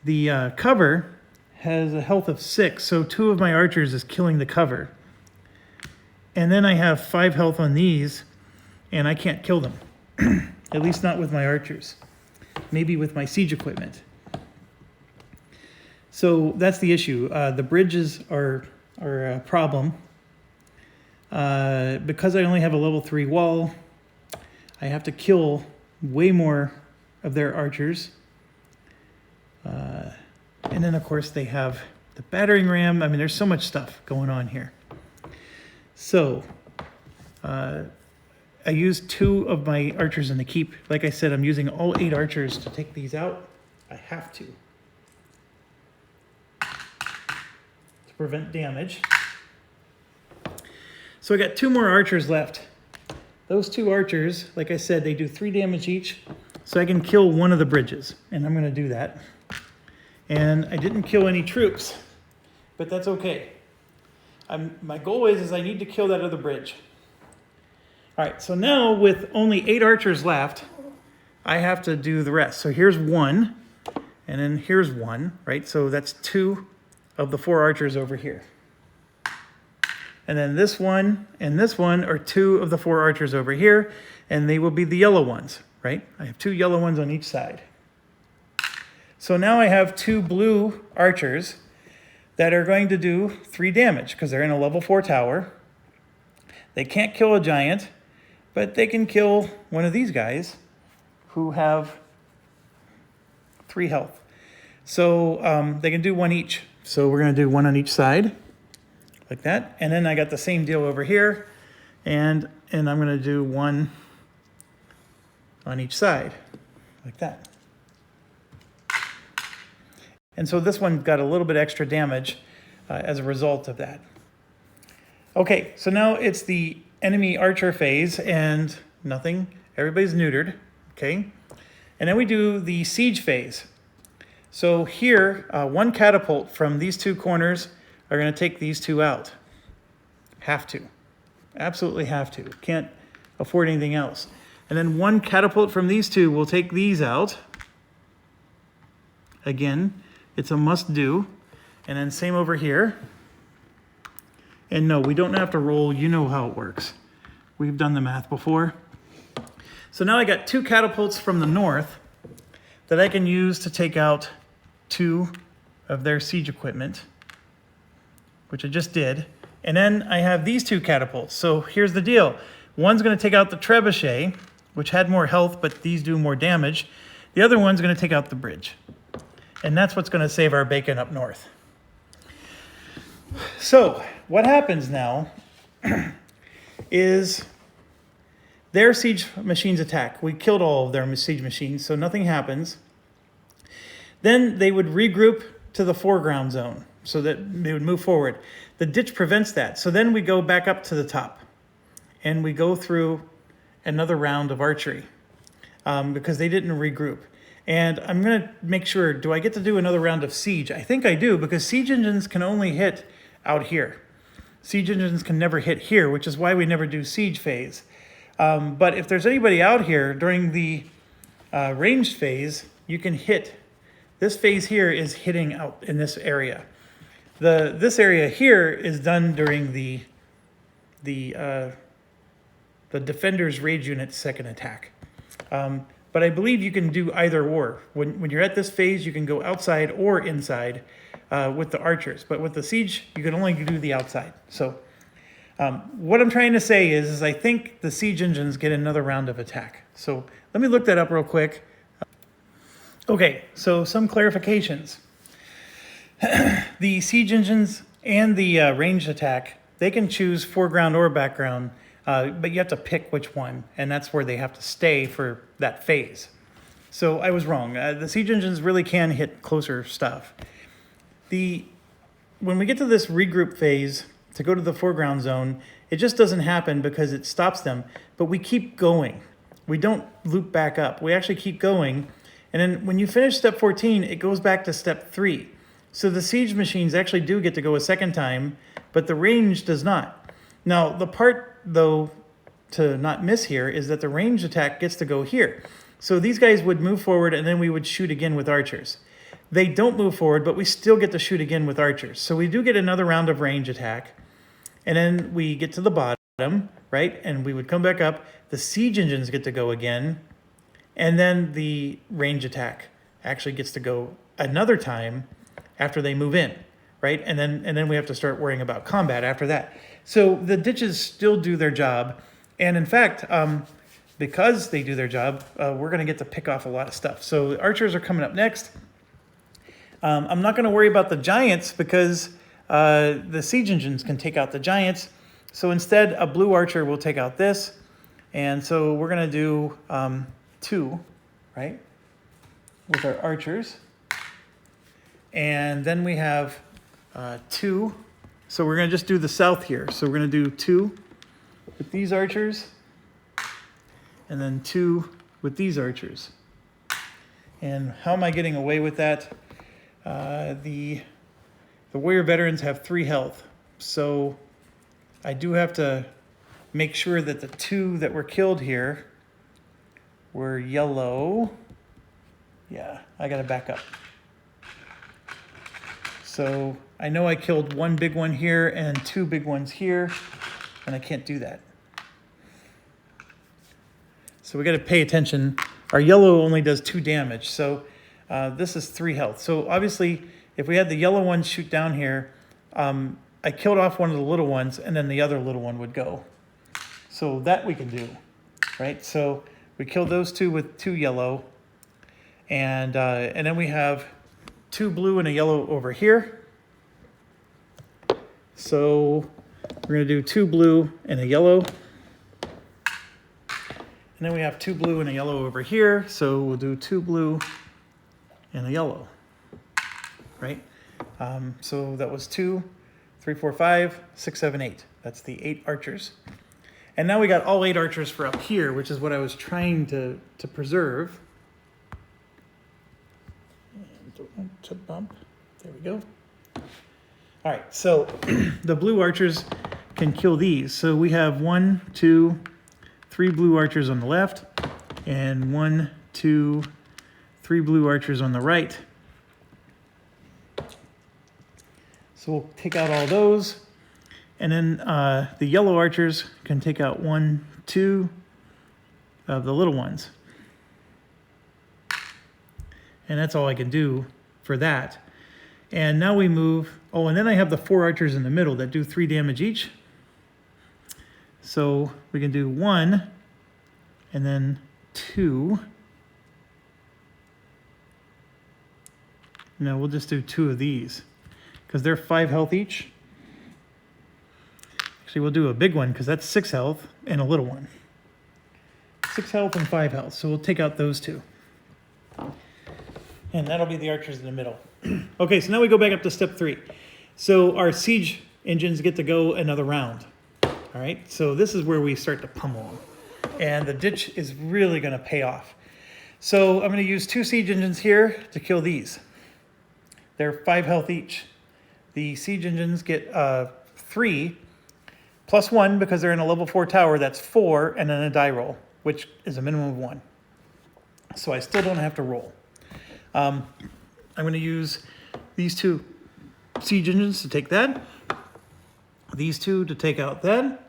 the cover has a health of 6, so 2 of my archers is killing the cover. And then I have 5 health on these, and I can't kill them. At least not with my archers. Maybe with my siege equipment. So that's the issue. The bridges are a problem. Because I only have a level 3 wall, I have to kill way more of their archers. And then, of course, they have the battering ram. I mean, there's so much stuff going on here. So I used 2 of my archers in the keep. Like I said, I'm using all 8 archers to take these out. I have to prevent damage. So I got 2 more archers left. Those 2 archers, like I said, they do 3 damage each. So I can kill 1 of the bridges, and I'm going to do that. And I didn't kill any troops, but that's okay. My goal is I need to kill that other bridge. All right, so now with only 8 archers left, I have to do the rest. So here's 1, and then here's 1, right? So that's 2 of the 4 archers over here. And then this one and this one are 2 of the 4 archers over here, and they will be the yellow ones, right? I have 2 yellow ones on each side. So now I have 2 blue archers that are going to do 3 damage because they're in a level 4 tower. They can't kill a giant, but they can kill one of these guys who have 3 health. So they can do 1 each. So we're going to do 1 on each side, like that. And then I got the same deal over here, and I'm going to do 1 on each side, like that. And so this one got a little bit extra damage as a result of that. Okay, so now it's the enemy archer phase, and nothing. Everybody's neutered, okay? And then we do the siege phase. So here, 1 catapult from these 2 corners are going to take these 2 out. Have to. Absolutely have to. Can't afford anything else. And then 1 catapult from these 2 will take these out. Again, it's a must do. And then same over here. And no, we don't have to roll. You know how it works. We've done the math before. So now I got 2 catapults from the north that I can use to take out 2 of their siege equipment, which I just did. And then I have these 2 catapults. So here's the deal. One's going to take out the trebuchet, which had more health, but these do more damage. The other one's going to take out the bridge. And that's what's going to save our bacon up north. So what happens now is their siege machines attack. We killed all of their siege machines, so nothing happens. Then they would regroup to the foreground zone so that they would move forward. The ditch prevents that. So then we go back up to the top and we go through another round of archery because they didn't regroup. And I'm going to make sure, do I get to do another round of siege? I think I do, because siege engines can only hit out here. Siege engines can never hit here, which is why we never do siege phase. But if there's anybody out here during the ranged phase, you can hit. This phase here is hitting out in this area. This area here is done during the defender's rage unit's second attack. But I believe you can do either or. When you're at this phase, you can go outside or inside with the archers. But with the siege, you can only do the outside. So what I'm trying to say is I think the siege engines get another round of attack. So let me look that up real quick. Okay, so some clarifications. The siege engines and the ranged attack, they can choose foreground or background. But you have to pick which one, and that's where they have to stay for that phase. So I was wrong. The siege engines really can hit closer stuff. When we get to this regroup phase to go to the foreground zone, it just doesn't happen because it stops them, but we keep going. We don't loop back up. We actually keep going, and then when you finish step 14, it goes back to step 3. So the siege machines actually do get to go a second time, but the range does not. Now, the part, though, to not miss here is that the ranged attack gets to go here. So these guys would move forward, and then we would shoot again with archers. They don't move forward, but we still get to shoot again with archers. So we do get another round of range attack, and then we get to the bottom, right? And we would come back up. The siege engines get to go again, and then the range attack actually gets to go another time after they move in, right? And then we have to start worrying about combat after that. So the ditches still do their job. And in fact, because they do their job, we're going to get to pick off a lot of stuff. So the archers are coming up next. I'm not going to worry about the giants because the siege engines can take out the giants. So instead, a blue archer will take out this. And so we're going to do 2, right, with our archers. And then we have 2. So we're going to just do the south here. So we're going to do 2 with these archers, and then 2 with these archers. And how am I getting away with that? The warrior veterans have 3 health. So I do have to make sure that the 2 that were killed here were yellow. Yeah, I got to back up. So I know I killed 1 big one here and 2 big ones here, and I can't do that. So we got to pay attention. Our yellow only does 2 damage, so this is 3 health. So obviously, if we had the yellow one shoot down here, I killed off one of the little ones, and then the other little one would go. So that we can do, right? So we killed those 2 with 2 yellow, and then we have 2 blue and a yellow over here. So we're going to do 2 blue and a yellow. And then we have 2 blue and a yellow over here. So we'll do 2 blue and a yellow, right? So that was 2, 3, 4, 5, 6, 7, 8. That's the 8 archers. And now we got all 8 archers for up here, which is what I was trying to preserve. To bump. There we go. All right, so the blue archers can kill these. So we have 1, 2, 3 blue archers on the left, and 1, 2, 3 blue archers on the right. So we'll take out all those, And then the yellow archers can take out 1, 2 of the little ones. And that's all I can do for that. And now we move, oh, and then I have the 4 archers in the middle that do 3 damage each. So we can do 1, and then 2. No, we'll just do 2 of these, because they're 5 health each. Actually, we'll do a big one, because that's 6 health, and a little one. 6 health and 5 health, so we'll take out those 2. And that'll be the archers in the middle. Okay, so now we go back up to step 3. So our siege engines get to go another round. All right, so this is where we start to pummel them. And the ditch is really gonna pay off. So I'm gonna use 2 siege engines here to kill these. They're 5 health each. The siege engines get 3 plus 1 because they're in a level 4 tower. That's 4, and then a die roll, which is a minimum of 1. So I still don't have to roll. I'm going to use these 2 siege engines to take that. These 2 to take out that.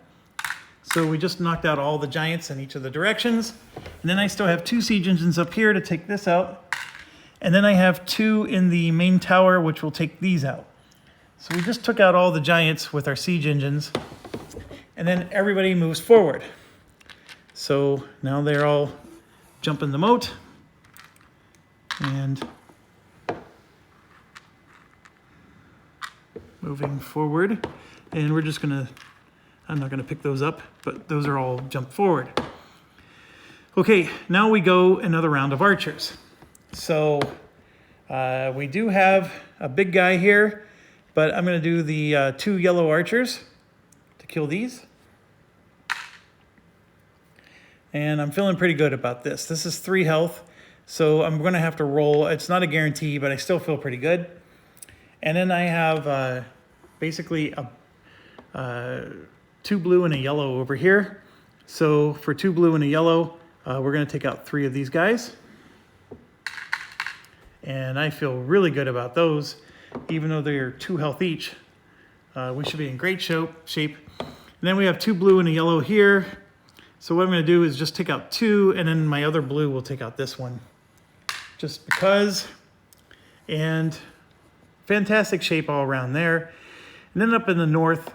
So we just knocked out all the giants in each of the directions. And then I still have 2 siege engines up here to take this out. And then I have 2 in the main tower, which will take these out. So we just took out all the giants with our siege engines. And then everybody moves forward. So now they're all jumping the moat. And moving forward. And we're just gonna, I'm not gonna pick those up, but those are all jumped forward. Okay, now we go another round of archers. So we do have a big guy here, but I'm gonna do the 2 yellow archers to kill these. And I'm feeling pretty good about this. This is 3 health, so I'm gonna have to roll. It's not a guarantee, but I still feel pretty good. And then I have basically 2 blue and a yellow over here. So for 2 blue and a yellow, we're gonna take out 3 of these guys. And I feel really good about those, even though they're 2 health each. We should be in great shape. And then we have 2 blue and a yellow here. So what I'm gonna do is just take out 2, and then my other blue will take out this one. Just because. And fantastic shape all around there. And then up in the north,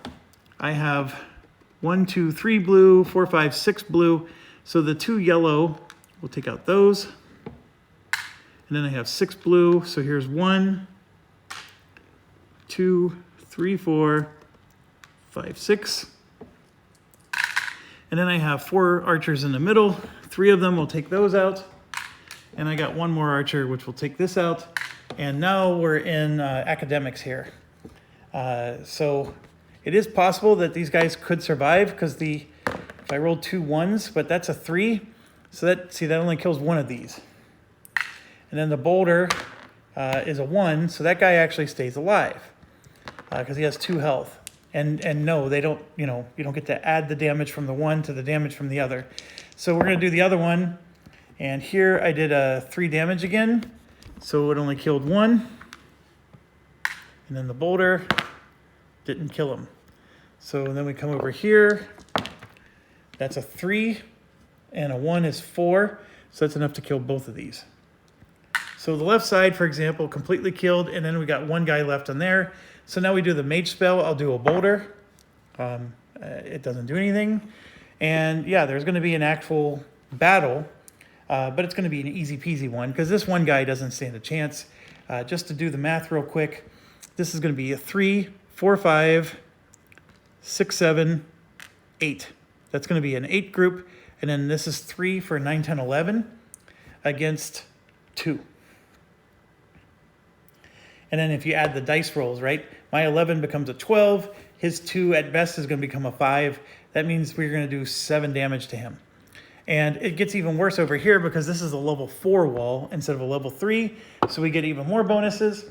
I have 1, 2, 3 blue, 4, 5, 6 blue. So the 2 yellow, we'll take out those. And then I have 6 blue. So here's 1, 2, 3, 4, 5, 6. And then I have 4 archers in the middle. 3 of them will take those out. And I got 1 more archer, which will take this out. And now we're in academics here. So it is possible that these guys could survive, because if I rolled 2 1s, but that's a 3. So that only kills 1 of these. And then the boulder is a 1, so that guy actually stays alive because he has 2 health. And no, they don't, you don't get to add the damage from the one to the damage from the other. So we're gonna do the other one. And here I did a 3 damage again. So it only killed 1. And then the boulder didn't kill him. So then we come over here. That's a 3, and a 1 is 4. So that's enough to kill both of these. So the left side, for example, completely killed, and then we got 1 guy left on there. So now we do the mage spell. I'll do a boulder. It doesn't do anything. And yeah, there's gonna be an actual battle, but it's gonna be an easy peasy one, because this 1 guy doesn't stand a chance. Just to do the math real quick, this is gonna be a 3, 4, 5, 6, 7, 8. That's gonna be an 8 group, and then this is 3 for 9, 10, 11 against 2. And then if you add the dice rolls, right? My 11 becomes a 12. His 2 at best is going to become a 5. That means we're going to do 7 damage to him. And it gets even worse over here because this is a level 4 wall instead of a level 3. So we get even more bonuses.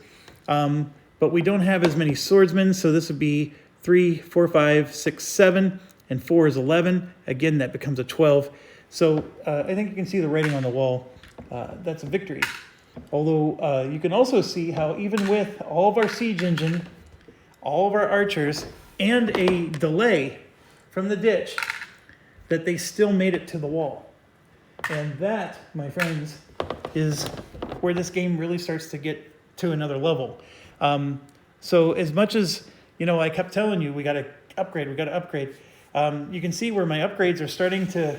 But we don't have as many swordsmen. So this would be 3, 4, 5, 6, 7. And 4 is 11. Again, that becomes a 12. So I think you can see the writing on the wall. That's a victory. Although you can also see how even with all of our siege engine, all of our archers, and a delay from the ditch that they still made it to the wall. And that, my friends, is where this game really starts to get to another level. So as much as, I kept telling you, we got to upgrade. You can see where my upgrades are starting to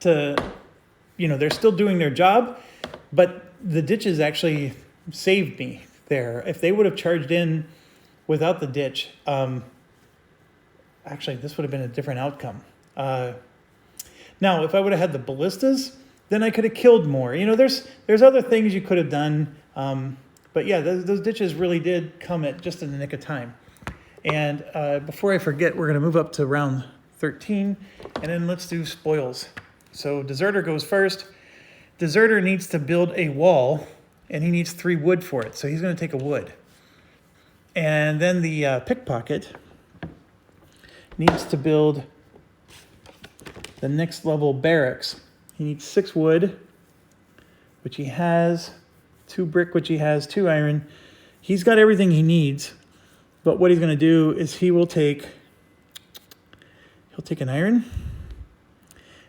they're still doing their job, but the ditches actually saved me there. If they would have charged in without the ditch, actually, this would have been a different outcome. Now, if I would have had the ballistas, then I could have killed more. There's other things you could have done, but yeah, those ditches really did come at just in the nick of time. And before I forget, we're going to move up to round 13, and then let's do spoils. So Deserter goes first. Deserter needs to build a wall, and he needs 3 wood for it, so he's going to take a wood. And then the Pickpocket needs to build the next level Barracks. He needs 6 wood, which he has, 2 brick, which he has, 2 iron. He's got everything he needs, but what he's going to do is he'll take an iron.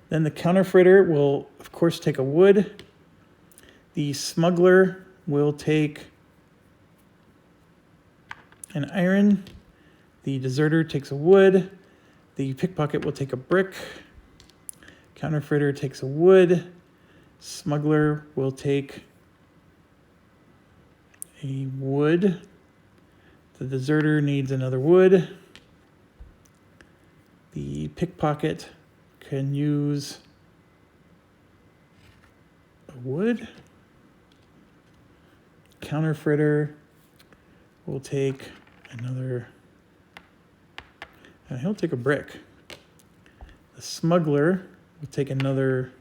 Then the counterfeiter will, of course, take a wood. The Smuggler will take an iron. The Deserter takes a wood. The Pickpocket will take a brick. Counterfeiter takes a wood. Smuggler will take a wood. The Deserter needs another wood. The Pickpocket can use a wood. Counterfeiter will take another, and he'll take a brick. The Smuggler will take another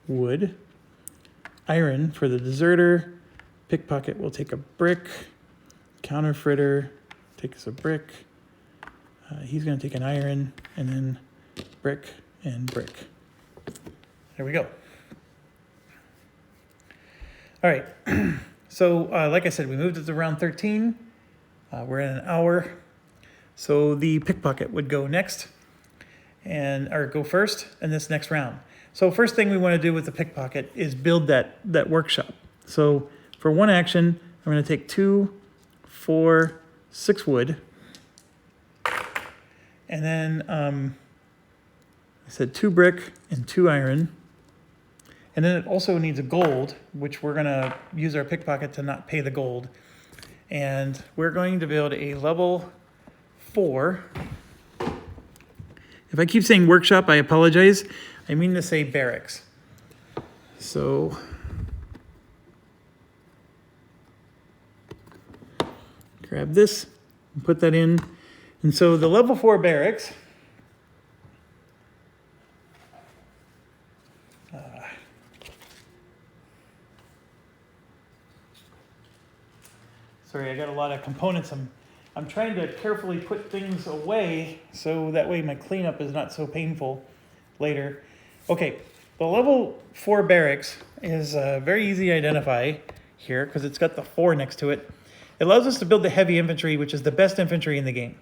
wood. Iron for the Deserter. Pickpocket will take a brick. Counterfeiter takes a brick. He's going to take an iron, and then brick and brick. There we go. All right. So, like I said, we moved it to round 13. We're in an hour. So the Pickpocket would go next, or go first in this next round. So first thing we want to do with the Pickpocket is build that workshop. So for one action, I'm going to take 2, 4, 6 wood. And then I said 2 brick and 2 iron. And then it also needs a gold, which we're going to use our Pickpocket to not pay the gold. And we're going to build a level 4. If I keep saying workshop, I apologize. I mean to say barracks. So grab this and put that in. And so the level 4 barracks sorry, I got a lot of components. I'm trying to carefully put things away so that way my cleanup is not so painful later. Okay, the level 4 barracks is very easy to identify here because it's got the 4 next to it. It allows us to build the heavy infantry, which is the best infantry in the game.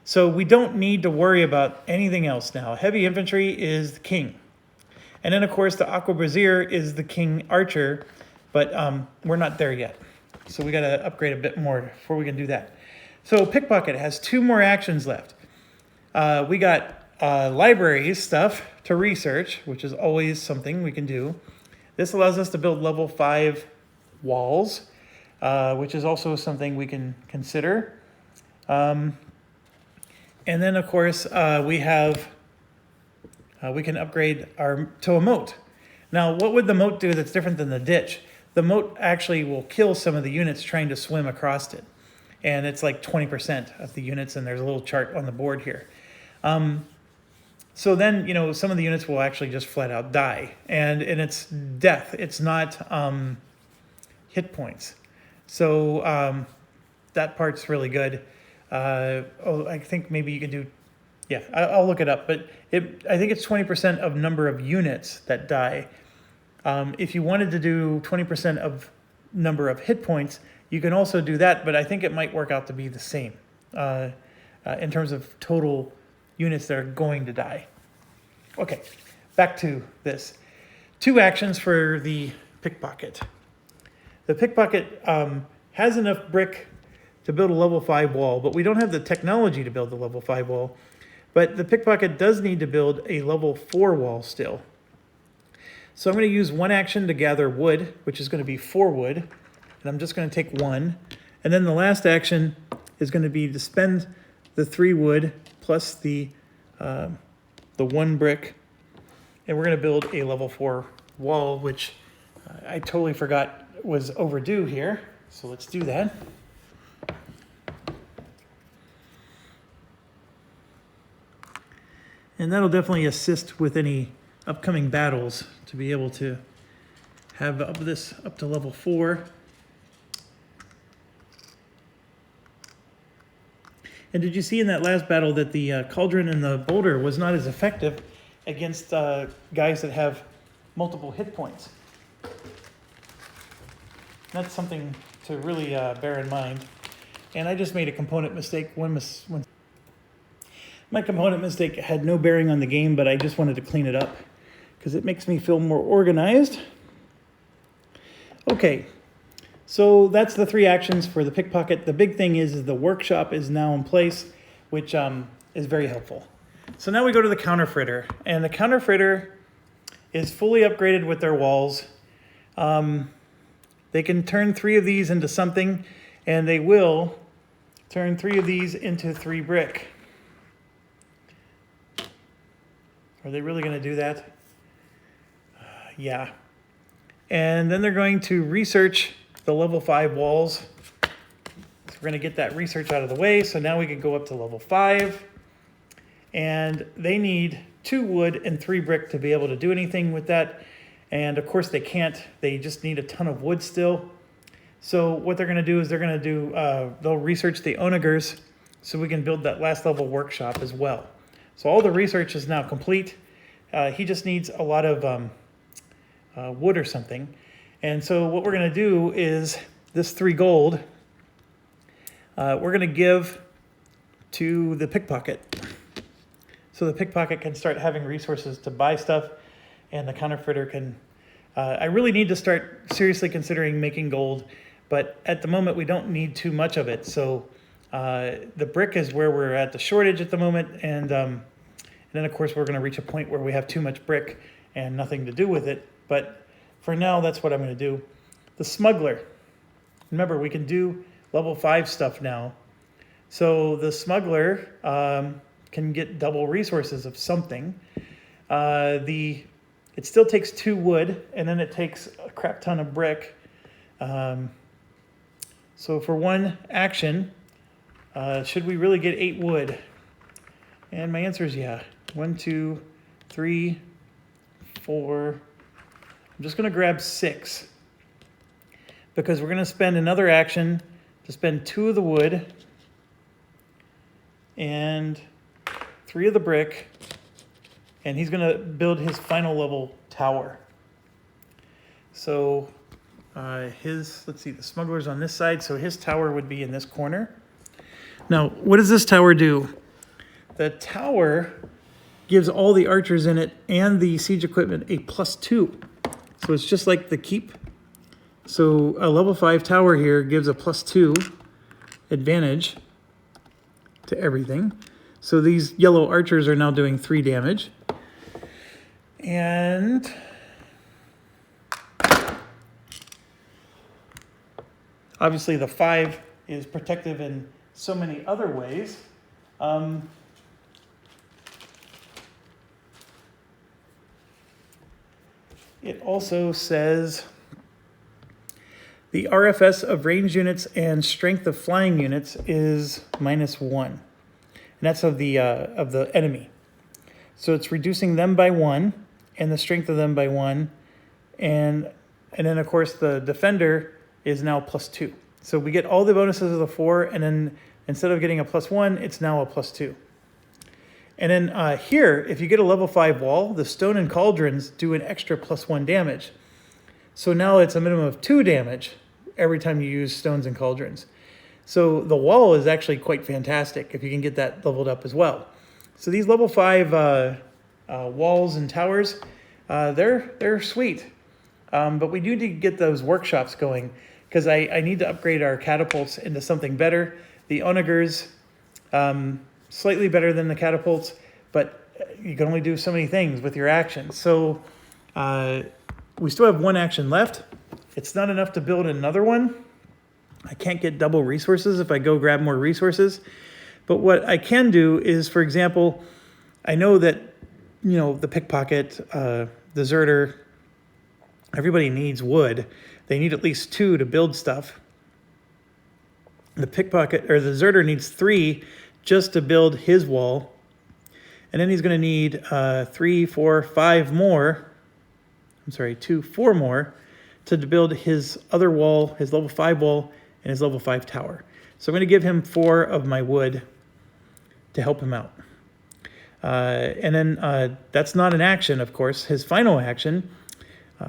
So we don't need to worry about anything else now. Heavy infantry is the king. And then, of course, the arquebusier is the king archer, but we're not there yet. So we got to upgrade a bit more before we can do that. So Pickpocket has 2 more actions left. We got library stuff to research, which is always something we can do. This allows us to build level 5 walls, which is also something we can consider. And then, of course, we can upgrade to a moat. Now, what would the moat do that's different than the ditch? The moat actually will kill some of the units trying to swim across it. And it's like 20% of the units, and there's a little chart on the board here. So then, some of the units will actually just flat out die. And it's death. It's not hit points. So that part's really good. I think maybe you can do, yeah, I'll look it up. But I think it's 20% of number of units that die. If you wanted to do 20% of number of hit points, you can also do that, but I think it might work out to be the same in terms of total units that are going to die. Okay, back to this. 2 actions for the Pickpocket. The Pickpocket has enough brick to build a level 5 wall, but we don't have the technology to build the level 5 wall. But the Pickpocket does need to build a level 4 wall still. So I'm going to use 1 action to gather wood, which is going to be 4 wood. And I'm just going to take 1. And then the last action is going to be to spend the 3 wood plus the 1 brick. And we're going to build a level 4 wall, which I totally forgot was overdue here. So let's do that. And that'll definitely assist with any upcoming battles to be able to have this up to level 4. And did you see in that last battle that the Cauldron and the Boulder was not as effective against guys that have multiple hit points? That's something to really bear in mind. And I just made a component mistake. My component mistake had no bearing on the game, but I just wanted to clean it up because it makes me feel more organized. Okay, so that's the 3 actions for the Pickpocket. The big thing is the workshop is now in place, which is very helpful. So now we go to the counterfreighter, and the counterfreighter is fully upgraded with their walls. They can turn 3 of these into something, and they will turn 3 of these into 3 brick. Are they really going to do that? Yeah. And then they're going to research the level 5 walls. So we're going to get that research out of the way. So now we can go up to level 5. And they need 2 wood and 3 brick to be able to do anything with that. And of course they can't. They just need a ton of wood still. So what they're going to do is they'll research the onagers so we can build that last level workshop as well. So all the research is now complete. He just needs a lot of wood or something. And so what we're going to do is this 3 gold, we're going to give to the Pickpocket. So the Pickpocket can start having resources to buy stuff, and the counterfeiter can... I really need to start seriously considering making gold, but at the moment we don't need too much of it. So the brick is where we're at the shortage at the moment, and then of course we're going to reach a point where we have too much brick and nothing to do with it. But for now, that's what I'm going to do. The Smuggler. Remember, we can do level 5 stuff now. So the Smuggler can get double resources of something. It still takes 2 wood, and then it takes a crap ton of brick. So for 1 action, should we really get 8 wood? And my answer is yeah. 1, 2, 3, 4. I'm just going to grab 6 because we're going to spend another action to spend 2 of the wood and 3 of the brick, and he's going to build his final level tower. So let's see, the Smuggler's on this side, so his tower would be in this corner. Now, what does this tower do? The tower gives all the archers in it and the siege equipment a +2. So it's just like the keep. So a level 5 tower here gives a +2 advantage to everything. So these yellow archers are now doing 3 damage. And obviously the 5 is protective in so many other ways. It also says the RFS of ranged units and strength of flying units is -1. And that's of the enemy. So it's reducing them by 1 and the strength of them by 1. And then of course the defender is now +2. So we get all the bonuses of the 4, and then instead of getting a +1, it's now a +2. And then here, if you get a level 5 wall, the stone and cauldrons do an extra +1 damage. So now it's a minimum of 2 damage every time you use stones and cauldrons. So the wall is actually quite fantastic if you can get that leveled up as well. So these level 5 walls and towers, they're sweet. But we do need to get those workshops going because I need to upgrade our catapults into something better. The onagers, slightly better than the catapults, but you can only do so many things with your actions. So we still have one action left. It's not enough to build another one. I can't get double resources if I go grab more resources. But what I can do is, for example, I know that, you know, the pickpocket, deserter, everybody needs wood. They need at least 2 to build stuff. The pickpocket or the deserter needs 3 just to build his wall. And then he's going to need 3, 4, 5 more. I'm sorry, 2, 4 more to build his other wall, his level 5 wall, and his level 5 tower. So I'm going to give him 4 of my wood to help him out. And then that's not an action, of course. His final action,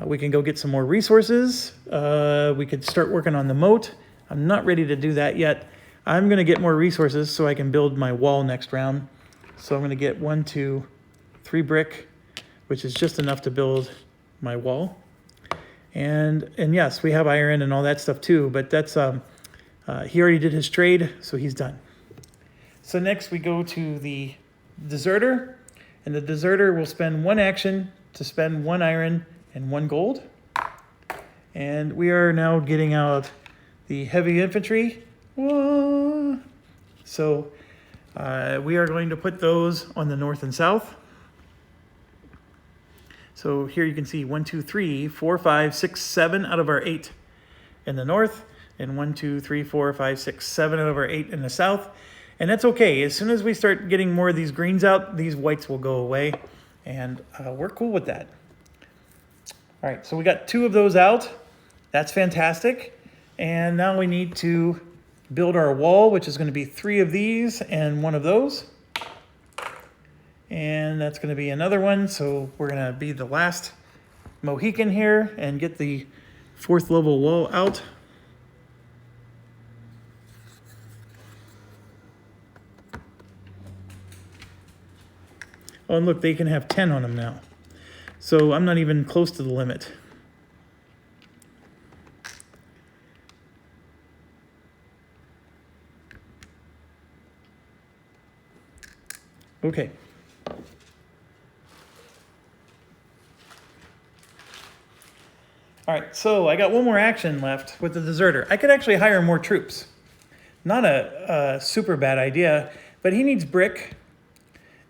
we can go get some more resources. We could start working on the moat. I'm not ready to do that yet. I'm going to get more resources so I can build my wall next round. So I'm going to get 1, 2, 3 brick, which is just enough to build my wall. And yes, we have iron and all that stuff too, but that's he already did his trade, so he's done. So next we go to the deserter, and the deserter will spend 1 action to spend 1 iron and 1 gold. And we are now getting out the heavy infantry. Whoa. So we are going to put those on the north and south. So here you can see 1, 2, 3, 4, 5, 6, 7 out of our 8 in the north, and 1, 2, 3, 4, 5, 6, 7 out of our 8 in the south. And that's okay. As soon as we start getting more of these greens out, these whites will go away, and we're cool with that. All right, so we got 2 of those out. That's fantastic. And now we need to build our wall, which is going to be 3 of these and 1 of those. And that's going to be another one. So we're going to be the last Mohican here and get the 4th level wall out. Oh, and look, they can have 10 on them now. So I'm not even close to the limit. Okay. All right, so I got 1 more action left with the deserter. I could actually hire more troops. Not a super bad idea, but he needs brick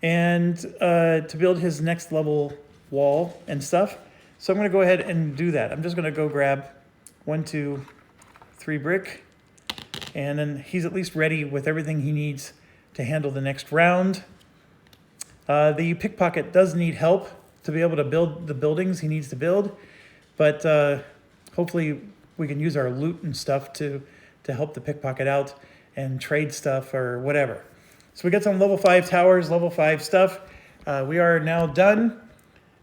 and to build his next level wall and stuff. So I'm going to go ahead and do that. I'm just going to go grab 1, 2, 3 brick, and then he's at least ready with everything he needs to handle the next round. The pickpocket does need help to be able to build the buildings he needs to build, but hopefully we can use our loot and stuff to help the pickpocket out and trade stuff or whatever. So we got some level 5 towers, level 5 stuff. We are now done,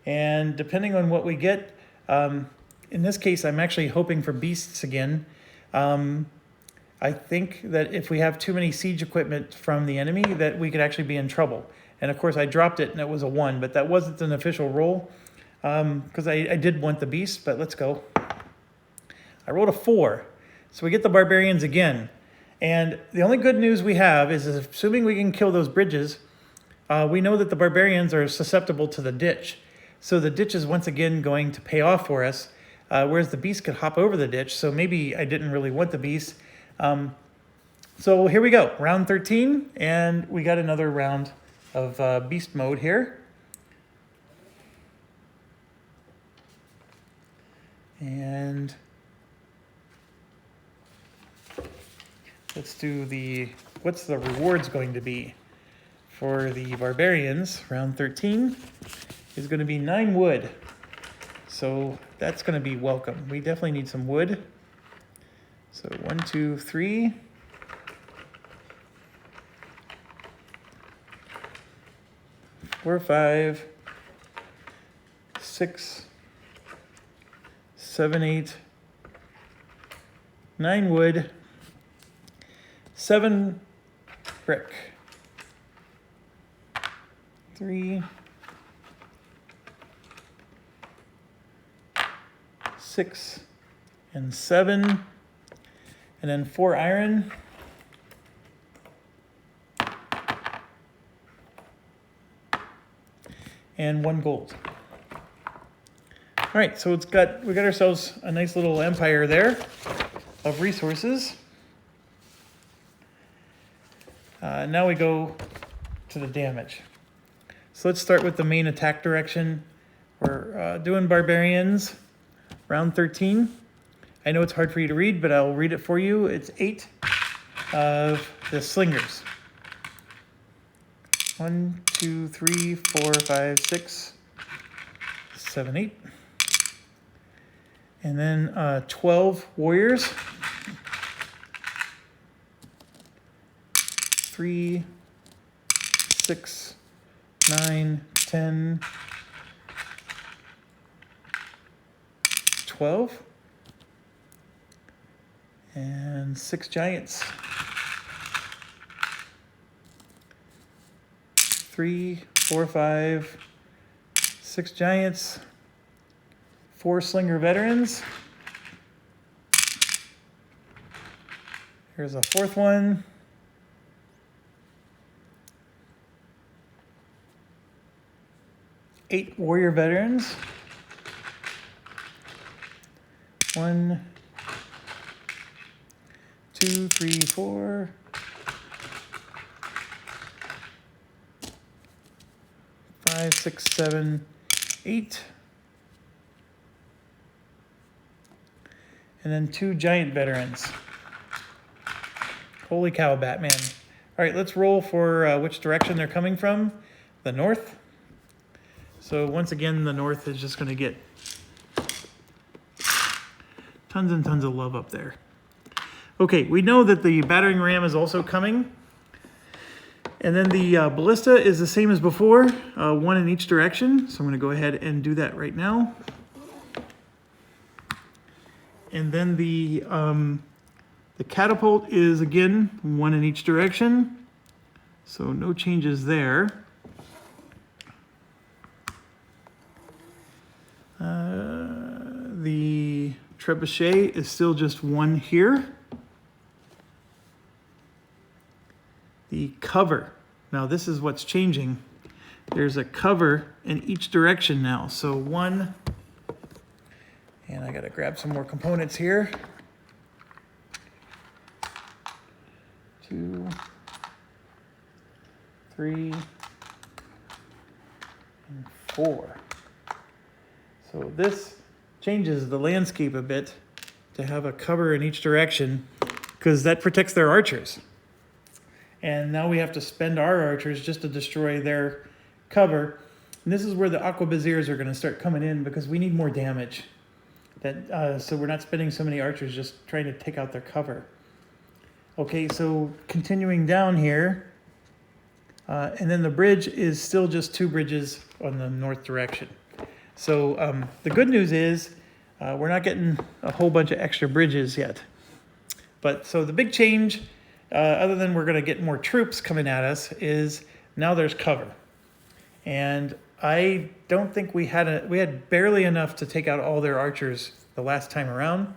and depending on what we get, in this case I'm actually hoping for beasts again. I think that if we have too many siege equipment from the enemy, that we could actually be in trouble. And of course I dropped it and it was a 1, but that wasn't an official roll because I did want the beast, but let's go. I rolled a 4. So we get the barbarians again. And the only good news we have is assuming we can kill those bridges, we know that the barbarians are susceptible to the ditch. So the ditch is once again going to pay off for us, whereas the beast could hop over the ditch. So maybe I didn't really want the beast. So here we go, round 13, and we got another round of beast mode here. And let's do what's the rewards going to be for the barbarians? Round 13 is going to be 9 wood. So that's going to be welcome. We definitely need some wood. So 1, 2, 3. 4, 5, 6, 7, 8, 9 wood, 7 brick, 3, 6, and 7, and then 4 iron, and 1 gold. All right, so we got ourselves a nice little empire there of resources. Now we go to the damage. So let's start with the main attack direction. We're doing Barbarians, round 13. I know it's hard for you to read, but I'll read it for you. It's 8 of the slingers. 1, 2, 3, 4, 5, 6, 7, 8. And then 12 warriors. 3, 6, 9, 10, 12. And 6 giants. 3, 4, 5, 6 giants. 4 slinger veterans. Here's a 4th one. 8 warrior veterans. 1, 2, 3, 4. 5, 6, 7, 8. And then 2 giant veterans. Holy cow, Batman. All right, let's roll for which direction they're coming from. The north. So once again, the north is just going to get tons and tons of love up there. Okay, we know that the battering ram is also coming. And then the ballista is the same as before, 1 in each direction. So I'm going to go ahead and do that right now. And then the catapult is, again, 1 in each direction. So no changes there. The trebuchet is still just 1 here. The cover. Now this is what's changing. There's a cover in each direction now. So 1, and I gotta grab some more components here. 2, 3, and 4. So this changes the landscape a bit to have a cover in each direction because that protects their archers. And now we have to spend our archers just to destroy their cover. And this is where the aquabaziers are going to start coming in because we need more damage. So we're not spending so many archers just trying to take out their cover. Okay, so continuing down here. And then the bridge is still just 2 bridges on the north direction. So the good news is we're not getting a whole bunch of extra bridges yet. But so the big change, other than we're going to get more troops coming at us, is now there's cover. And I don't think we had barely enough to take out all their archers the last time around.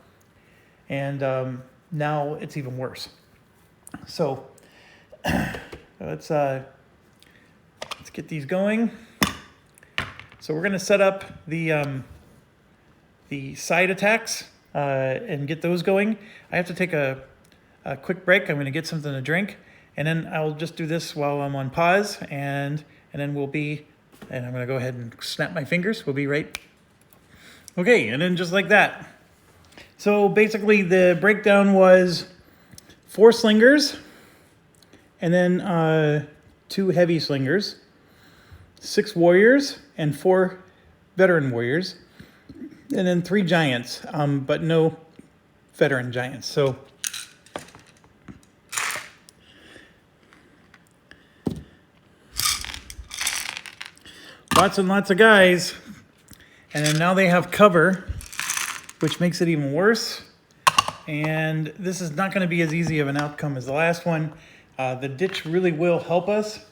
And now it's even worse. So let's get these going. So we're going to set up the side attacks and get those going. I have to take a quick break. I'm going to get something to drink, and then I'll just do this while I'm on pause, and then we'll be, and I'm going to go ahead and snap my fingers. We'll be right. Okay, and then just like that. So basically the breakdown was 4 slingers, and then 2 heavy slingers, 6 warriors, and 4 veteran warriors, and then 3 giants, but no veteran giants. So lots and lots of guys, and then now they have cover, which makes it even worse. And this is not going to be as easy of an outcome as the last one. The ditch really will help us.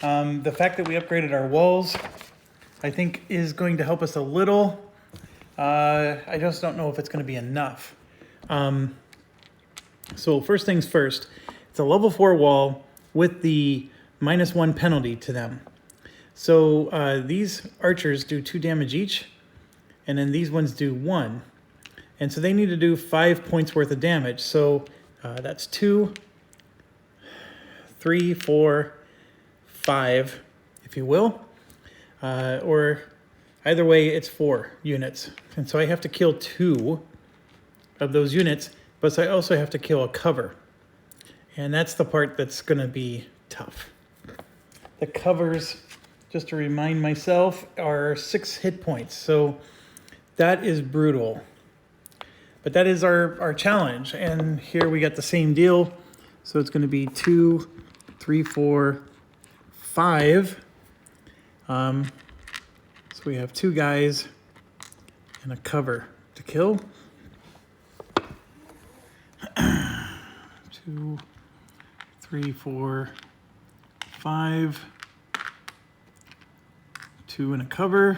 The fact that we upgraded our walls, I think, is going to help us a little. I just don't know if it's going to be enough. So first things first, it's a level 4 wall with the -1 penalty to them. So these archers do 2 damage each, and then these ones do 1. And so they need to do 5 points worth of damage. So that's 2, 3, 4, 5, if you will. Or either way, it's 4 units. And so I have to kill 2 of those units, but I also have to kill a cover. And that's the part that's going to be tough. The covers, just to remind myself, are 6 hit points. So that is brutal. But that is our challenge. And here we got the same deal. So it's going to be 2, 3, 4, 5. So we have 2 guys and a cover to kill. 2, 3, 4, 5. 2 and a cover.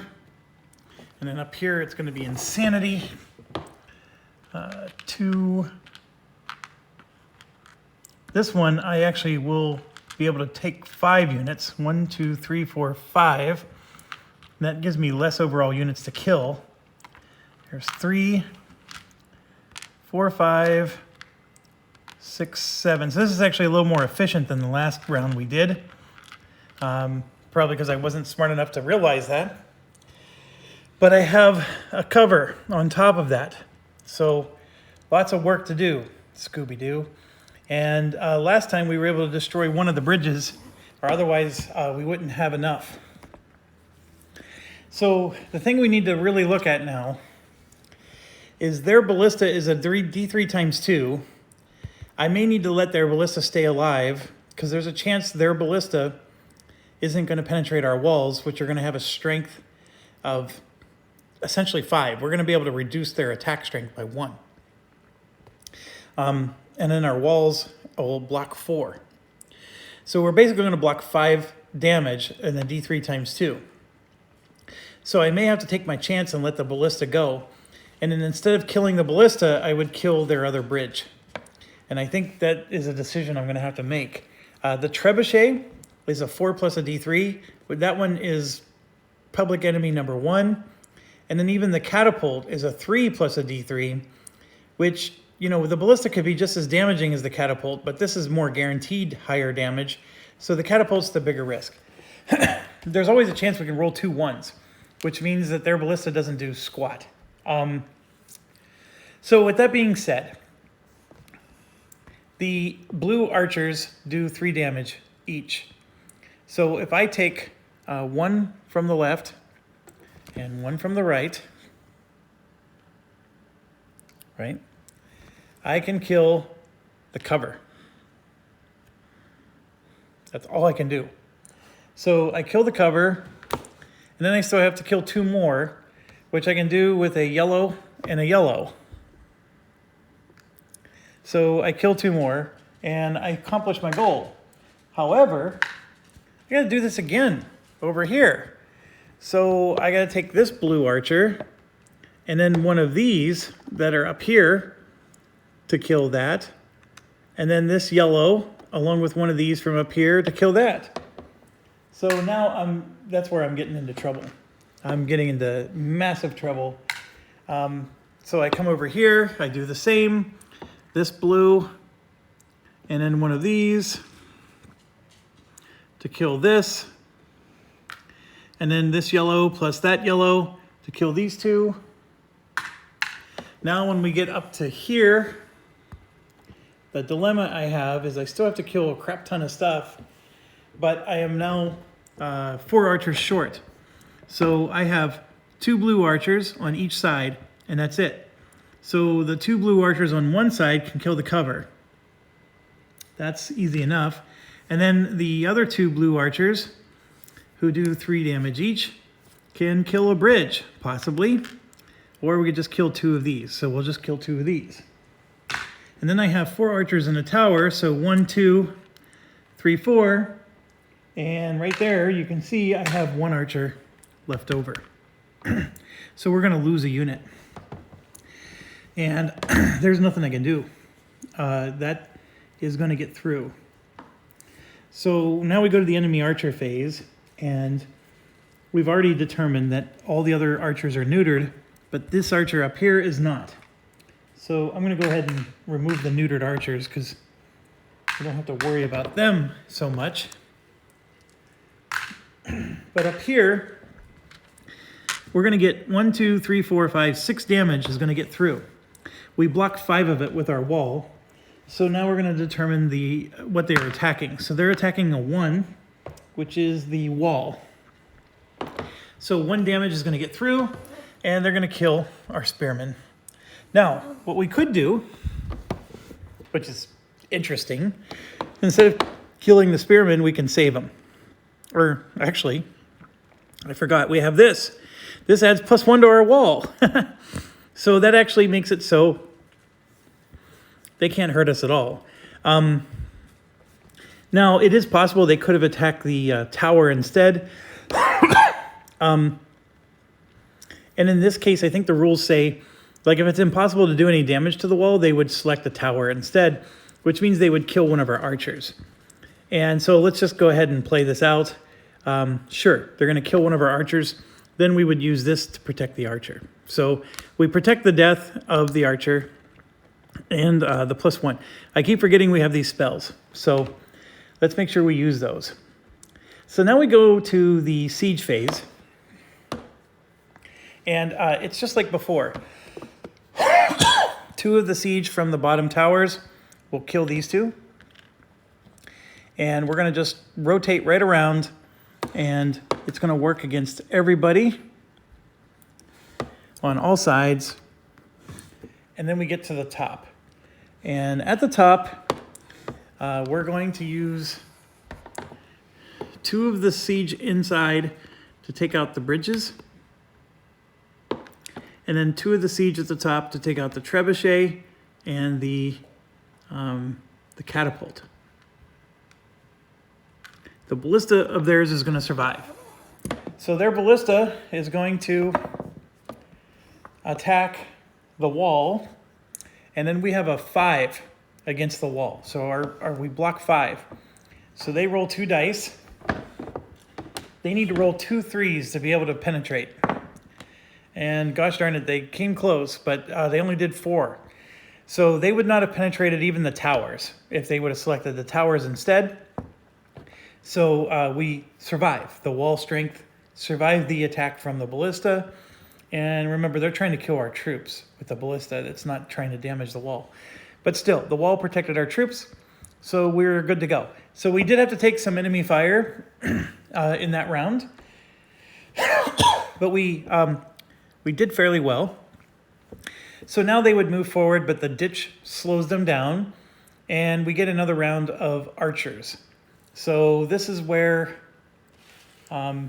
And then up here it's going to be insanity. 2. This one I actually will be able to take 5 units. 1, 2, 3, 4, 5. And that gives me less overall units to kill. There's 3, 4, 5, 6, 7. So this is actually a little more efficient than the last round we did. Probably because I wasn't smart enough to realize that. But I have a cover on top of that. So lots of work to do, Scooby-Doo. And last time we were able to destroy one of the bridges, or otherwise we wouldn't have enough. So the thing we need to really look at now is their ballista is a D3 times 2. I may need to let their ballista stay alive because there's a chance their ballista isn't going to penetrate our walls, which are going to have a strength of essentially 5. We're going to be able to reduce their attack strength by 1. And then our walls will block 4. So we're basically going to block 5 damage in the D3 times 2. So I may have to take my chance and let the ballista go. And then instead of killing the ballista, I would kill their other bridge. And I think that is a decision I'm going to have to make. The trebuchet is a 4 plus a D3. But that one is public enemy number 1. And then even the catapult is a 3 plus a D3, which, you know, the ballista could be just as damaging as the catapult, but this is more guaranteed higher damage. So the catapult's the bigger risk. There's always a chance we can roll 2 1s, which means that their ballista doesn't do squat. So with that being said, the blue archers do 3 damage each. So if I take 1 from the left and 1 from the right, I can kill the cover. That's all I can do. So I kill the cover, and then I still have to kill 2 more, which I can do with a yellow and a yellow. So I kill 2 more, and I accomplish my goal. However, I gotta do this again over here. So I gotta take this blue archer, and then one of these that are up here to kill that, and then this yellow along with one of these from up here to kill that. So now that's where I'm getting into trouble. I'm getting into massive trouble. So I come over here, I do the same, this blue, and then one of these to kill this, and then this yellow plus that yellow to kill these 2. Now when we get up to here, the dilemma I have is I still have to kill a crap ton of stuff, but I am now 4 archers short. So I have 2 blue archers on each side, and that's it. So the 2 blue archers on one side can kill the cover. That's easy enough. And then the other 2 blue archers, who do 3 damage each, can kill a bridge, possibly. Or we could just kill 2 of these. So we'll just kill 2 of these. And then I have 4 archers in a tower, so 1, 2, 3, 4. And right there, you can see I have 1 archer left over. So we're gonna lose a unit. And there's nothing I can do. That is gonna get through. So now we go to the enemy archer phase, and we've already determined that all the other archers are neutered, but this archer up here is not. So I'm going to go ahead and remove the neutered archers because we don't have to worry about them so much. But up here, we're going to get 1, 2, 3, 4, 5, 6 damage is going to get through. We blocked 5 of it with our wall. So now we're going to determine what they're attacking. So they're attacking a 1, which is the wall. So 1 damage is going to get through, and they're going to kill our spearmen. Now, what we could do, which is interesting, instead of killing the spearmen, we can save them. Or actually, I forgot, we have this. This adds +1 to our wall. So that actually makes it so they can't hurt us at all. Now, it is possible they could have attacked the tower instead. And in this case, I think the rules say, like, if it's impossible to do any damage to the wall, they would select the tower instead, which means they would kill one of our archers. And so let's just go ahead and play this out. Sure, they're going to kill one of our archers. Then we would use this to protect the archer. So we protect the death of the archer and the +1. I keep forgetting we have these spells. So let's make sure we use those. So now we go to the siege phase. And it's just like before. 2 of the siege from the bottom towers will kill these 2. And we're going to just rotate right around, and it's going to work against everybody on all sides. And then we get to the top. And at the top, we're going to use 2 of the siege inside to take out the bridges. And then 2 of the siege at the top to take out the trebuchet and the catapult. The ballista of theirs is going to survive. So their ballista is going to attack the wall, and then we have a 5 against the wall. So we block 5. So they roll 2 dice. They need to roll 2 3s to be able to penetrate. And gosh darn it, they came close, but they only did 4. So they would not have penetrated even the towers if they would have selected the towers instead. So we survive. The wall strength survived the attack from the ballista. And remember, they're trying to kill our troops with the ballista. It's not trying to damage the wall. But still, the wall protected our troops, so we're good to go. So we did have to take some enemy fire in that round. But we did fairly well. So now they would move forward, but the ditch slows them down, and we get another round of archers. So this is where I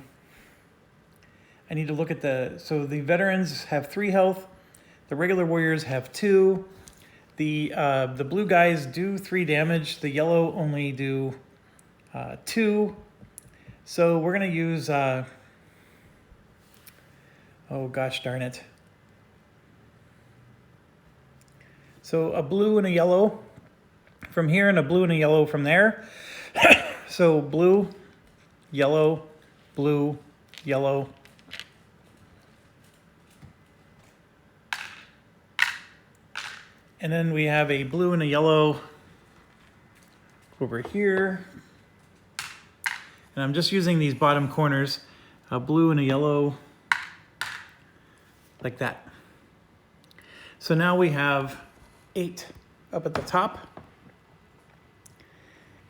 need to look at so the veterans have 3 health, the regular warriors have 2, the blue guys do 3 damage, the yellow only do 2. So we're going to use, oh gosh darn it. So a blue and a yellow from here and a blue and a yellow from there. So blue, yellow, blue, yellow. And then we have a blue and a yellow over here. And I'm just using these bottom corners, a blue and a yellow, like that. So now we have 8 up at the top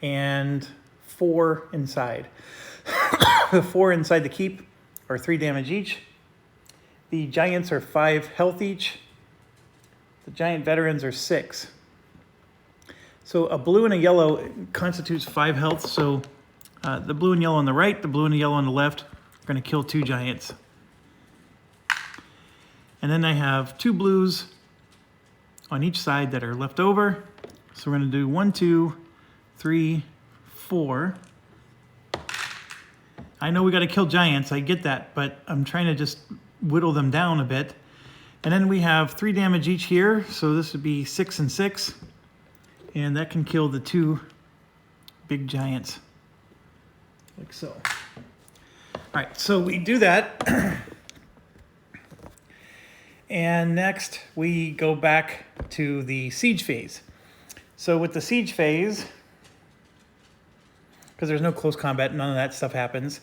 and 4 inside. The 4 inside the keep are 3 damage each. The giants are 5 health each. The giant veterans are 6. So a blue and a yellow constitutes 5 health. So the blue and yellow on the right, the blue and the yellow on the left are going to kill 2 giants. And then I have 2 blues on each side that are left over. So we're going to do 1, 2, 3, 4. I know we got to kill giants, I get that, but I'm trying to just whittle them down a bit. And then we have 3 damage each here, so this would be 6 and 6. And that can kill the 2 big giants, like so. All right, so we do that. And next we go back to the siege phase. So with the siege phase, because there's no close combat, none of that stuff happens,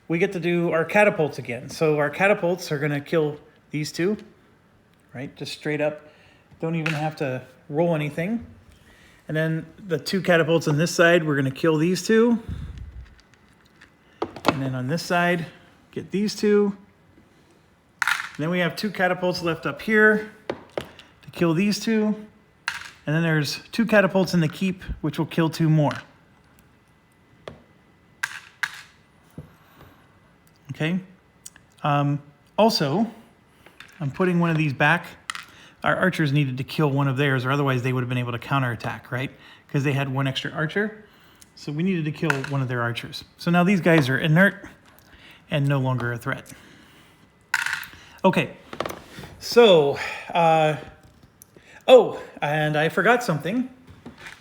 we get to do our catapults again. So our catapults are going to kill these 2, right? Just straight up, don't even have to roll anything. And then the 2 catapults on this side, we're going to kill these 2. And then on this side, get these 2. And then we have 2 catapults left up here to kill these 2. And then there's 2 catapults in the keep, which will kill 2 more. Okay. Also, I'm putting one of these back. Our archers needed to kill one of theirs, or otherwise they would have been able to counterattack, right? Because they had 1 extra archer. So we needed to kill one of their archers. So now these guys are inert and no longer a threat. Okay, so, oh, and I forgot something.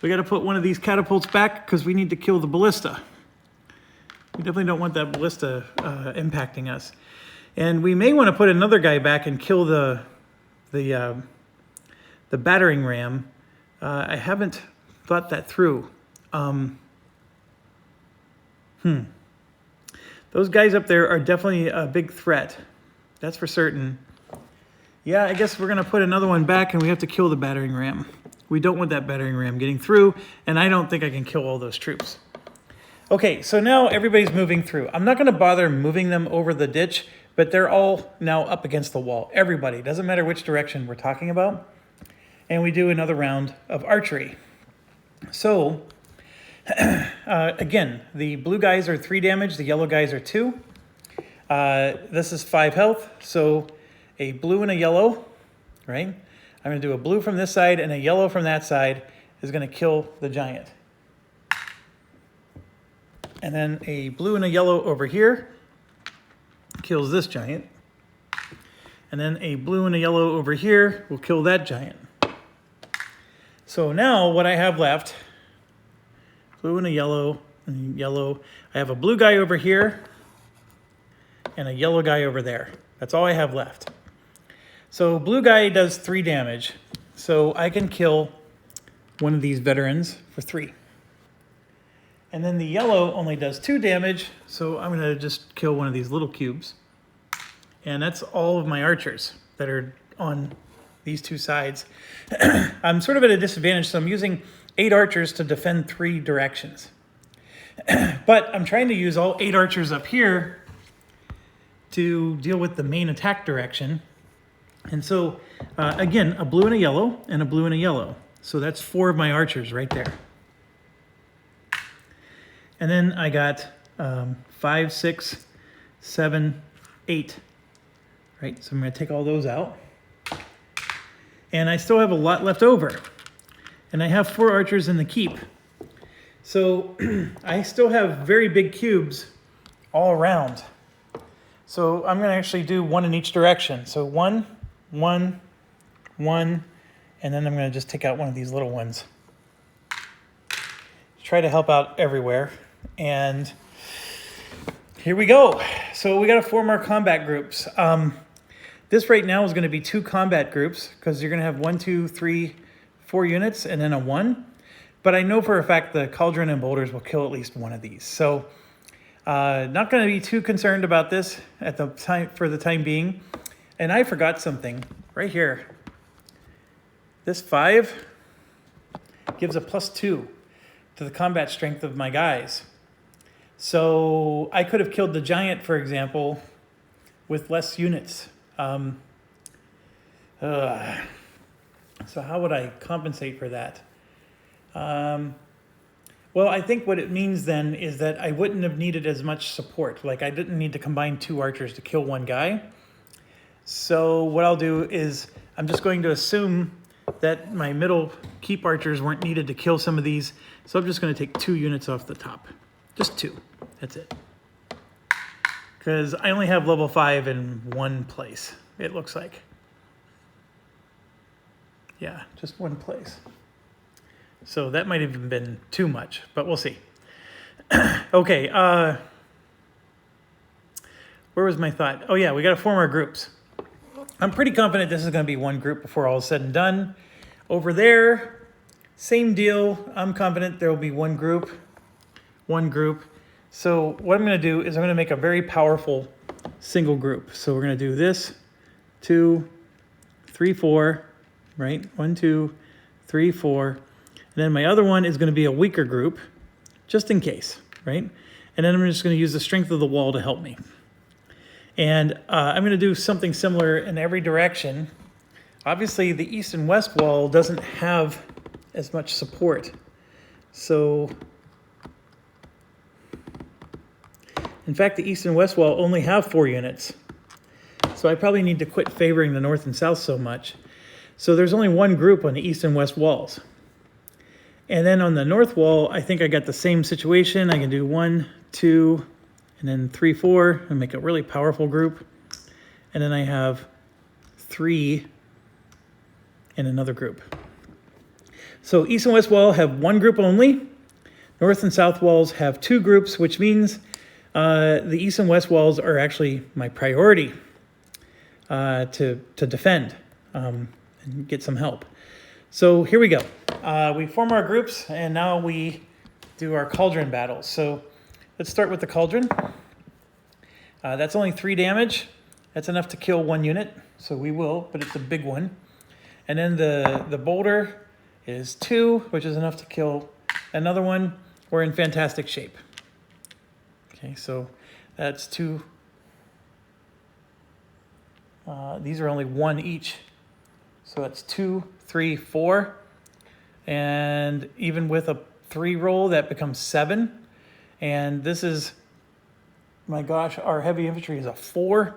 We got to put one of these catapults back because we need to kill the ballista. We definitely don't want that ballista impacting us. And we may want to put another guy back and kill the battering ram. I haven't thought that through. Those guys up there are definitely a big threat. That's for certain. Yeah, I guess we're going to put another one back and we have to kill the battering ram. We don't want that battering ram getting through, and I don't think I can kill all those troops. Okay, so now everybody's moving through. I'm not going to bother moving them over the ditch, but they're all now up against the wall. Everybody, doesn't matter which direction we're talking about. And we do another round of archery. So, again, the blue guys are 3 damage, the yellow guys are 2. This is 5 health, so a blue and a yellow, right? I'm going to do a blue from this side and a yellow from that side is going to kill the giant. And then a blue and a yellow over here kills this giant. And then a blue and a yellow over here will kill that giant. So now what I have left, blue and a yellow, I have a blue guy over here and a yellow guy over there. That's all I have left. So blue guy does 3 damage. So I can kill one of these veterans for 3. And then the yellow only does 2 damage, so I'm going to just kill one of these little cubes. And that's all of my archers that are on these 2 sides. I'm sort of at a disadvantage, so I'm using 8 archers to defend 3 directions. But I'm trying to use all 8 archers up here to deal with the main attack direction. And so, again, a blue and a yellow, and a blue and a yellow. So that's 4 of my archers right there. And then I got 5, 6, 7, 8. Right, so I'm going to take all those out. And I still have a lot left over. And I have 4 archers in the keep. So I still have very big cubes all around. So I'm going to actually do 1 in each direction. So 1, 1, 1, and then I'm going to just take out one of these little ones. Try to help out everywhere. And here we go. So we got to form our combat groups. This right now is going to be 2 combat groups because you're going to have 1, 2, 3, 4 units and then a 1. But I know for a fact the Cauldron and Boulders will kill at least one of these. So not going to be too concerned about this at the time for the time being. And I forgot something right here. This 5 gives a +2 to the combat strength of my guys. So I could have killed the giant, for example, with less units. So how would I compensate for that? Well, I think what it means then is that I wouldn't have needed as much support. Like I didn't need to combine 2 archers to kill 1 guy. So what I'll do is I'm just going to assume that my middle keep archers weren't needed to kill some of these. So I'm just going to take 2 units off the top. Just 2. That's it. Because I only have level 5 in one place, it looks like. Yeah, just one place. So that might have even been too much, but we'll see. Okay, where was my thought? Oh yeah, we got to form our groups. I'm pretty confident this is going to be one group before all is said and done. Over there, same deal. I'm confident there will be one group. So what I'm going to do is I'm going to make a very powerful single group. So we're going to do this, 2, 3, 4, right? 1, 2, 3, 4. And then my other one is going to be a weaker group, just in case, right? And then I'm just going to use the strength of the wall to help me. And I'm going to do something similar in every direction. Obviously, the east and west wall doesn't have as much support. So, in fact, the east and west wall only have 4 units. So I probably need to quit favoring the north and south so much. So there's only one group on the east and west walls. And then on the north wall, I think I got the same situation. I can do 1, 2, and then 3, 4, and make a really powerful group. And then I have 3 in another group. So east and west wall have one group only. North and south walls have 2 groups, which means the east and west walls are actually my priority to defend and get some help. So here we go. We form our groups, and now we do our Cauldron Battles. So let's start with the Cauldron. That's only 3 damage. That's enough to kill 1 unit, so we will, but it's a big one. And then the Boulder is 2, which is enough to kill another one. We're in fantastic shape. Okay, so that's 2. These are only 1 each. So that's 2, 3, 4. And even with a 3 roll, that becomes 7. And this is, my gosh, our heavy infantry is a 4.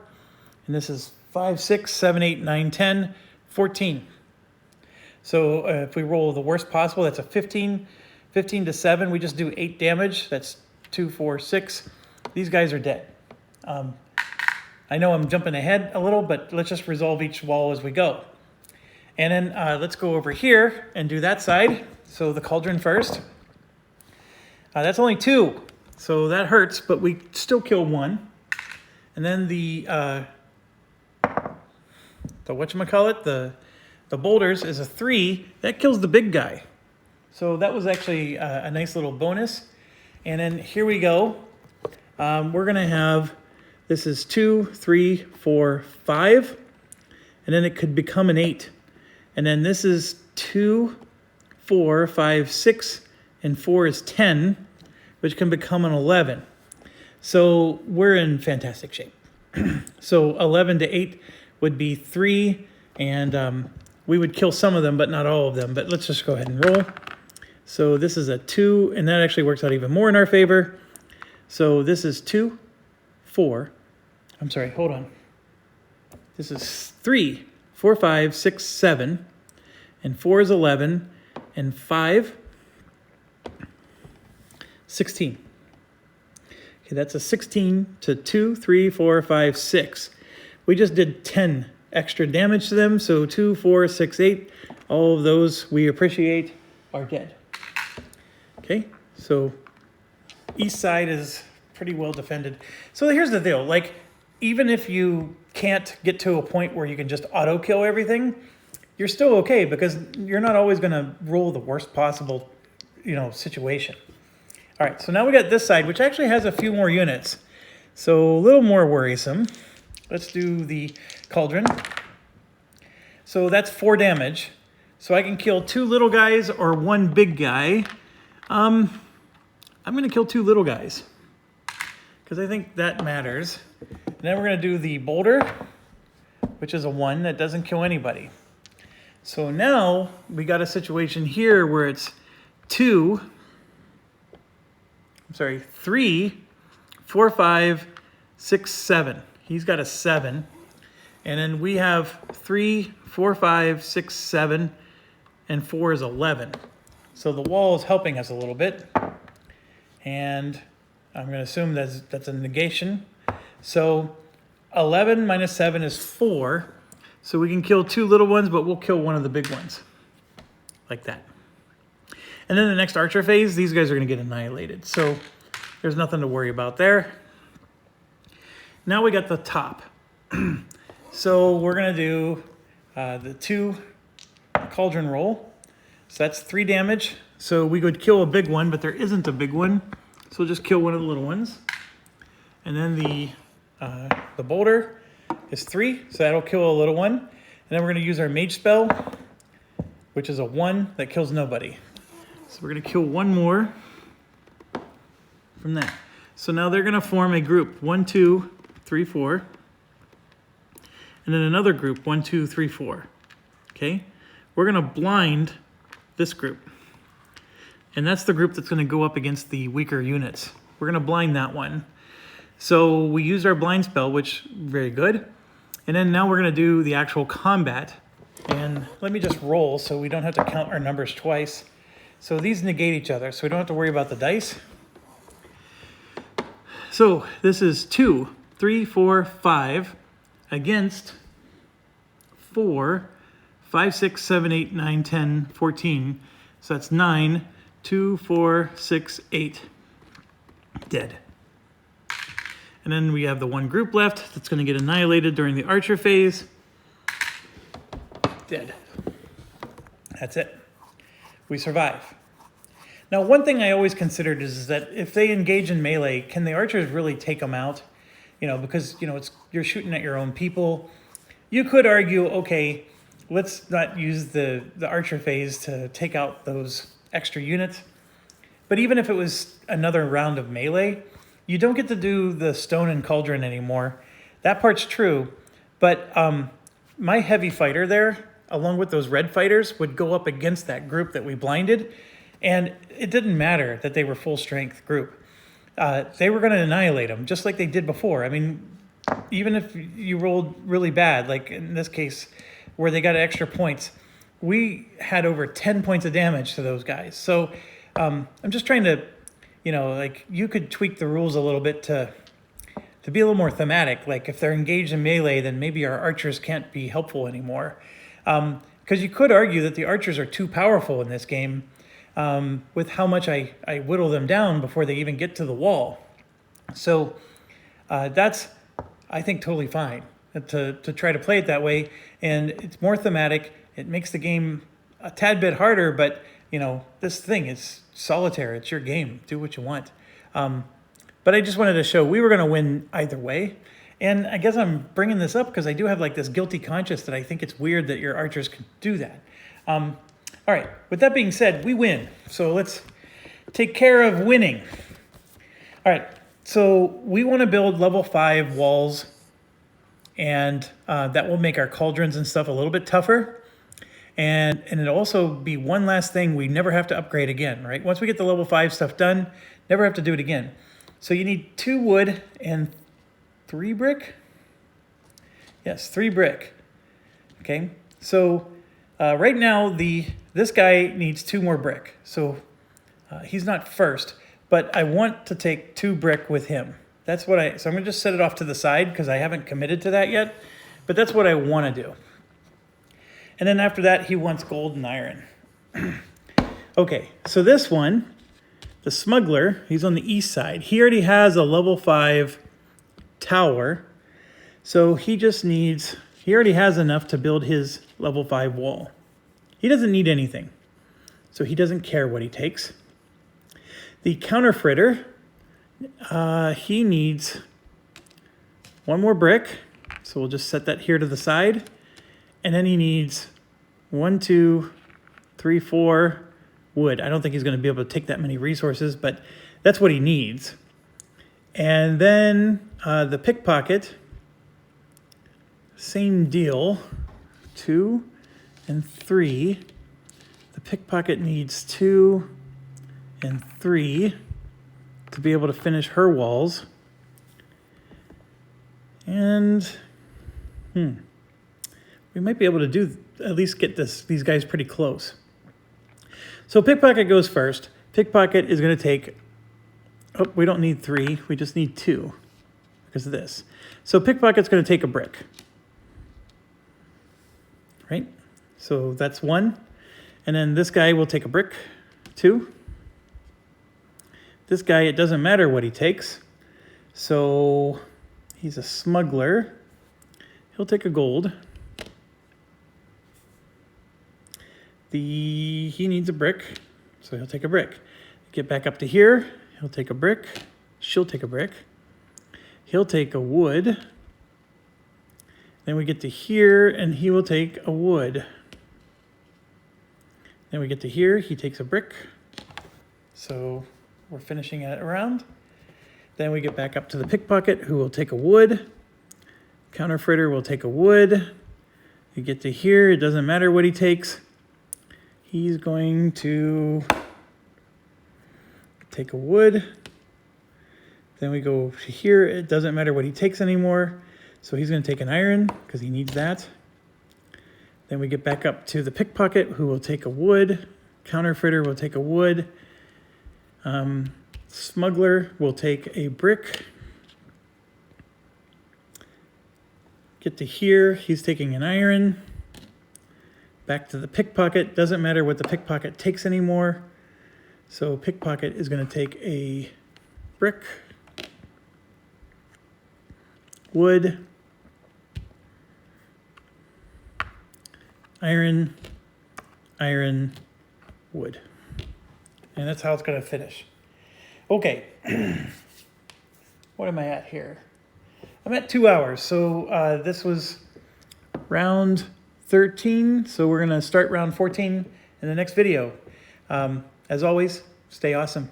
And this is 5, 6, 7, 8, 9, 10, 14. So if we roll the worst possible, that's a 15. 15 to 7, we just do 8 damage. That's 2, 4, 6. These guys are dead. I know I'm jumping ahead a little, but let's just resolve each wall as we go. And then let's go over here and do that side. So the Cauldron first. That's only 2, so that hurts, but we still kill 1. And then the whatchamacallit, the Boulders is a 3. That kills the big guy. So that was actually a nice little bonus. And then here we go. We're going to have, this is 2, 3, 4, 5. And then it could become an 8. And then this is 2, 4, 5, 6, and 4 is 10, which can become an 11. So we're in fantastic shape. So 11 to 8 would be 3, and we would kill some of them, but not all of them. But let's just go ahead and roll. So this is a 2, and that actually works out even more in our favor. So this is 2, 4. I'm sorry, hold on. This is 3, 4, 5, 6, 7, and 4 is 11, and 5, 16. Okay, that's a 16 to 2, 3, 4, 5, 6. We just did 10 extra damage to them, so 2, 4, 6, 8, all of those we appreciate are dead. Okay, so east side is pretty well defended. So here's the deal, like, even if you can't get to a point where you can just auto kill everything, you're still okay, because you're not always going to roll the worst possible, situation. All right, so now we got this side, which actually has a few more units. So a little more worrisome. Let's do the Cauldron. So that's 4 damage. So I can kill 2 little guys or 1 big guy. I'm going to kill 2 little guys, because I think that matters. And then we're going to do the Boulder, which is a 1 that doesn't kill anybody. So now we got a situation here where it's 3, 4, 5, 6, 7. He's got a 7. And then we have 3, 4, 5, 6, 7, and 4 is 11. So the wall is helping us a little bit. And I'm going to assume that's a negation. So 11 minus 7 is 4. So we can kill 2 little ones, but we'll kill one of the big ones. Like that. And then the next archer phase, these guys are going to get annihilated. So there's nothing to worry about there. Now we got the top. So we're going to do the 2 cauldron roll. So that's 3 damage. So we could kill a big one, but there isn't a big one. So we'll just kill one of the little ones. And then the boulder is 3, so that'll kill a little one. And then we're going to use our mage spell, which is a 1 that kills nobody. So we're going to kill one more from that. So now they're going to form a group, 1, 2, 3, 4. And then another group, 1, 2, 3, 4. Okay? We're going to blind this group. And that's the group that's going to go up against the weaker units. We're going to blind that one. So we used our blind spell, which very good. And then now we're going to do the actual combat. And let me just roll so we don't have to count our numbers twice. So these negate each other, so we don't have to worry about the dice. So this is 2, 3, 4, 5 against 4, 5, 6, 7, 8, 9, 10, 14. So that's 9, 2, 4, 6, 8. Dead. And then we have the one group left that's going to get annihilated during the archer phase. Dead. That's it. We survive. Now, one thing I always considered is that if they engage in melee, can the archers really take them out? You know, because, you know, you're shooting at your own people. You could argue, okay, let's not use the archer phase to take out those extra units. But even if it was another round of melee, you don't get to do the stone and cauldron anymore. That part's true. But my heavy fighter there, along with those red fighters, would go up against that group that we blinded. And it didn't matter that they were full strength group. They were going to annihilate them, just like they did before. I mean, even if you rolled really bad, like in this case, where they got extra points, we had over 10 points of damage to those guys. So I'm just trying to, you know, like you could tweak the rules a little bit to be a little more thematic. Like if they're engaged in melee, then maybe our archers can't be helpful anymore. Because you could argue that the archers are too powerful in this game. With how much I whittle them down before they even get to the wall. So that's, I think, totally fine to try to play it that way. And it's more thematic. It makes the game a tad bit harder, but, you know, this thing is solitaire. It's your game. Do what you want. But I just wanted to show we were going to win either way. And I guess I'm bringing this up because I do have like this guilty conscience that I think it's weird that your archers can do that. All right, with that being said, we win. So let's take care of winning. All right, so we want to build level 5 walls, and that will make our cauldrons and stuff a little bit tougher. And it'll also be one last thing we never have to upgrade again, right? Once we get the level 5 stuff done, never have to do it again. So you need 2 wood and 3 brick? Yes, 3 brick. Okay, so right now this guy needs 2 more brick. So he's not first, but I want to take 2 brick with him. That's what so I'm gonna just set it off to the side because I haven't committed to that yet, but that's what I want to do. And then after that, he wants gold and iron. Okay, so this one, the Smuggler, he's on the east side. He already has a level 5 tower, so he already has enough to build his level 5 wall. He doesn't need anything, so he doesn't care what he takes. The counterfeiter, he needs 1 more brick, so we'll just set that here to the side. And then he needs 1, 2, 3, 4 wood. I don't think he's going to be able to take that many resources, but that's what he needs. And then the Pickpocket, same deal, 2 and 3. The Pickpocket needs 2 and 3 to be able to finish her walls. And we might be able to do at least get these guys pretty close. So Pickpocket goes first. Pickpocket is going to take, oh, we don't need 3, we just need 2 because of this. So Pickpocket's going to take a brick, right? So that's 1. And then this guy will take a brick, 2. This guy, it doesn't matter what he takes. So he's a smuggler. He'll take a gold. He needs a brick, so he'll take a brick. Get back up to here, he'll take a brick. She'll take a brick. He'll take a wood. Then we get to here, and he will take a wood. Then we get to here, he takes a brick. So we're finishing it around. Then we get back up to the Pickpocket, who will take a wood. Counterfeiter will take a wood. We get to here, it doesn't matter what he takes. He's going to take a wood. Then we go to here, it doesn't matter what he takes anymore. So he's going to take an iron, because he needs that. Then we get back up to the Pickpocket, who will take a wood. Counterfeiter will take a wood. Smuggler will take a brick. Get to here, he's taking an iron. Back to the Pickpocket, doesn't matter what the Pickpocket takes anymore. So Pickpocket is going to take a brick, wood, iron, iron, wood. And that's how it's going to finish. Okay, what am I at here? I'm at 2 hours, so this was round 13, so we're going to start round 14 in the next video. As always, stay awesome.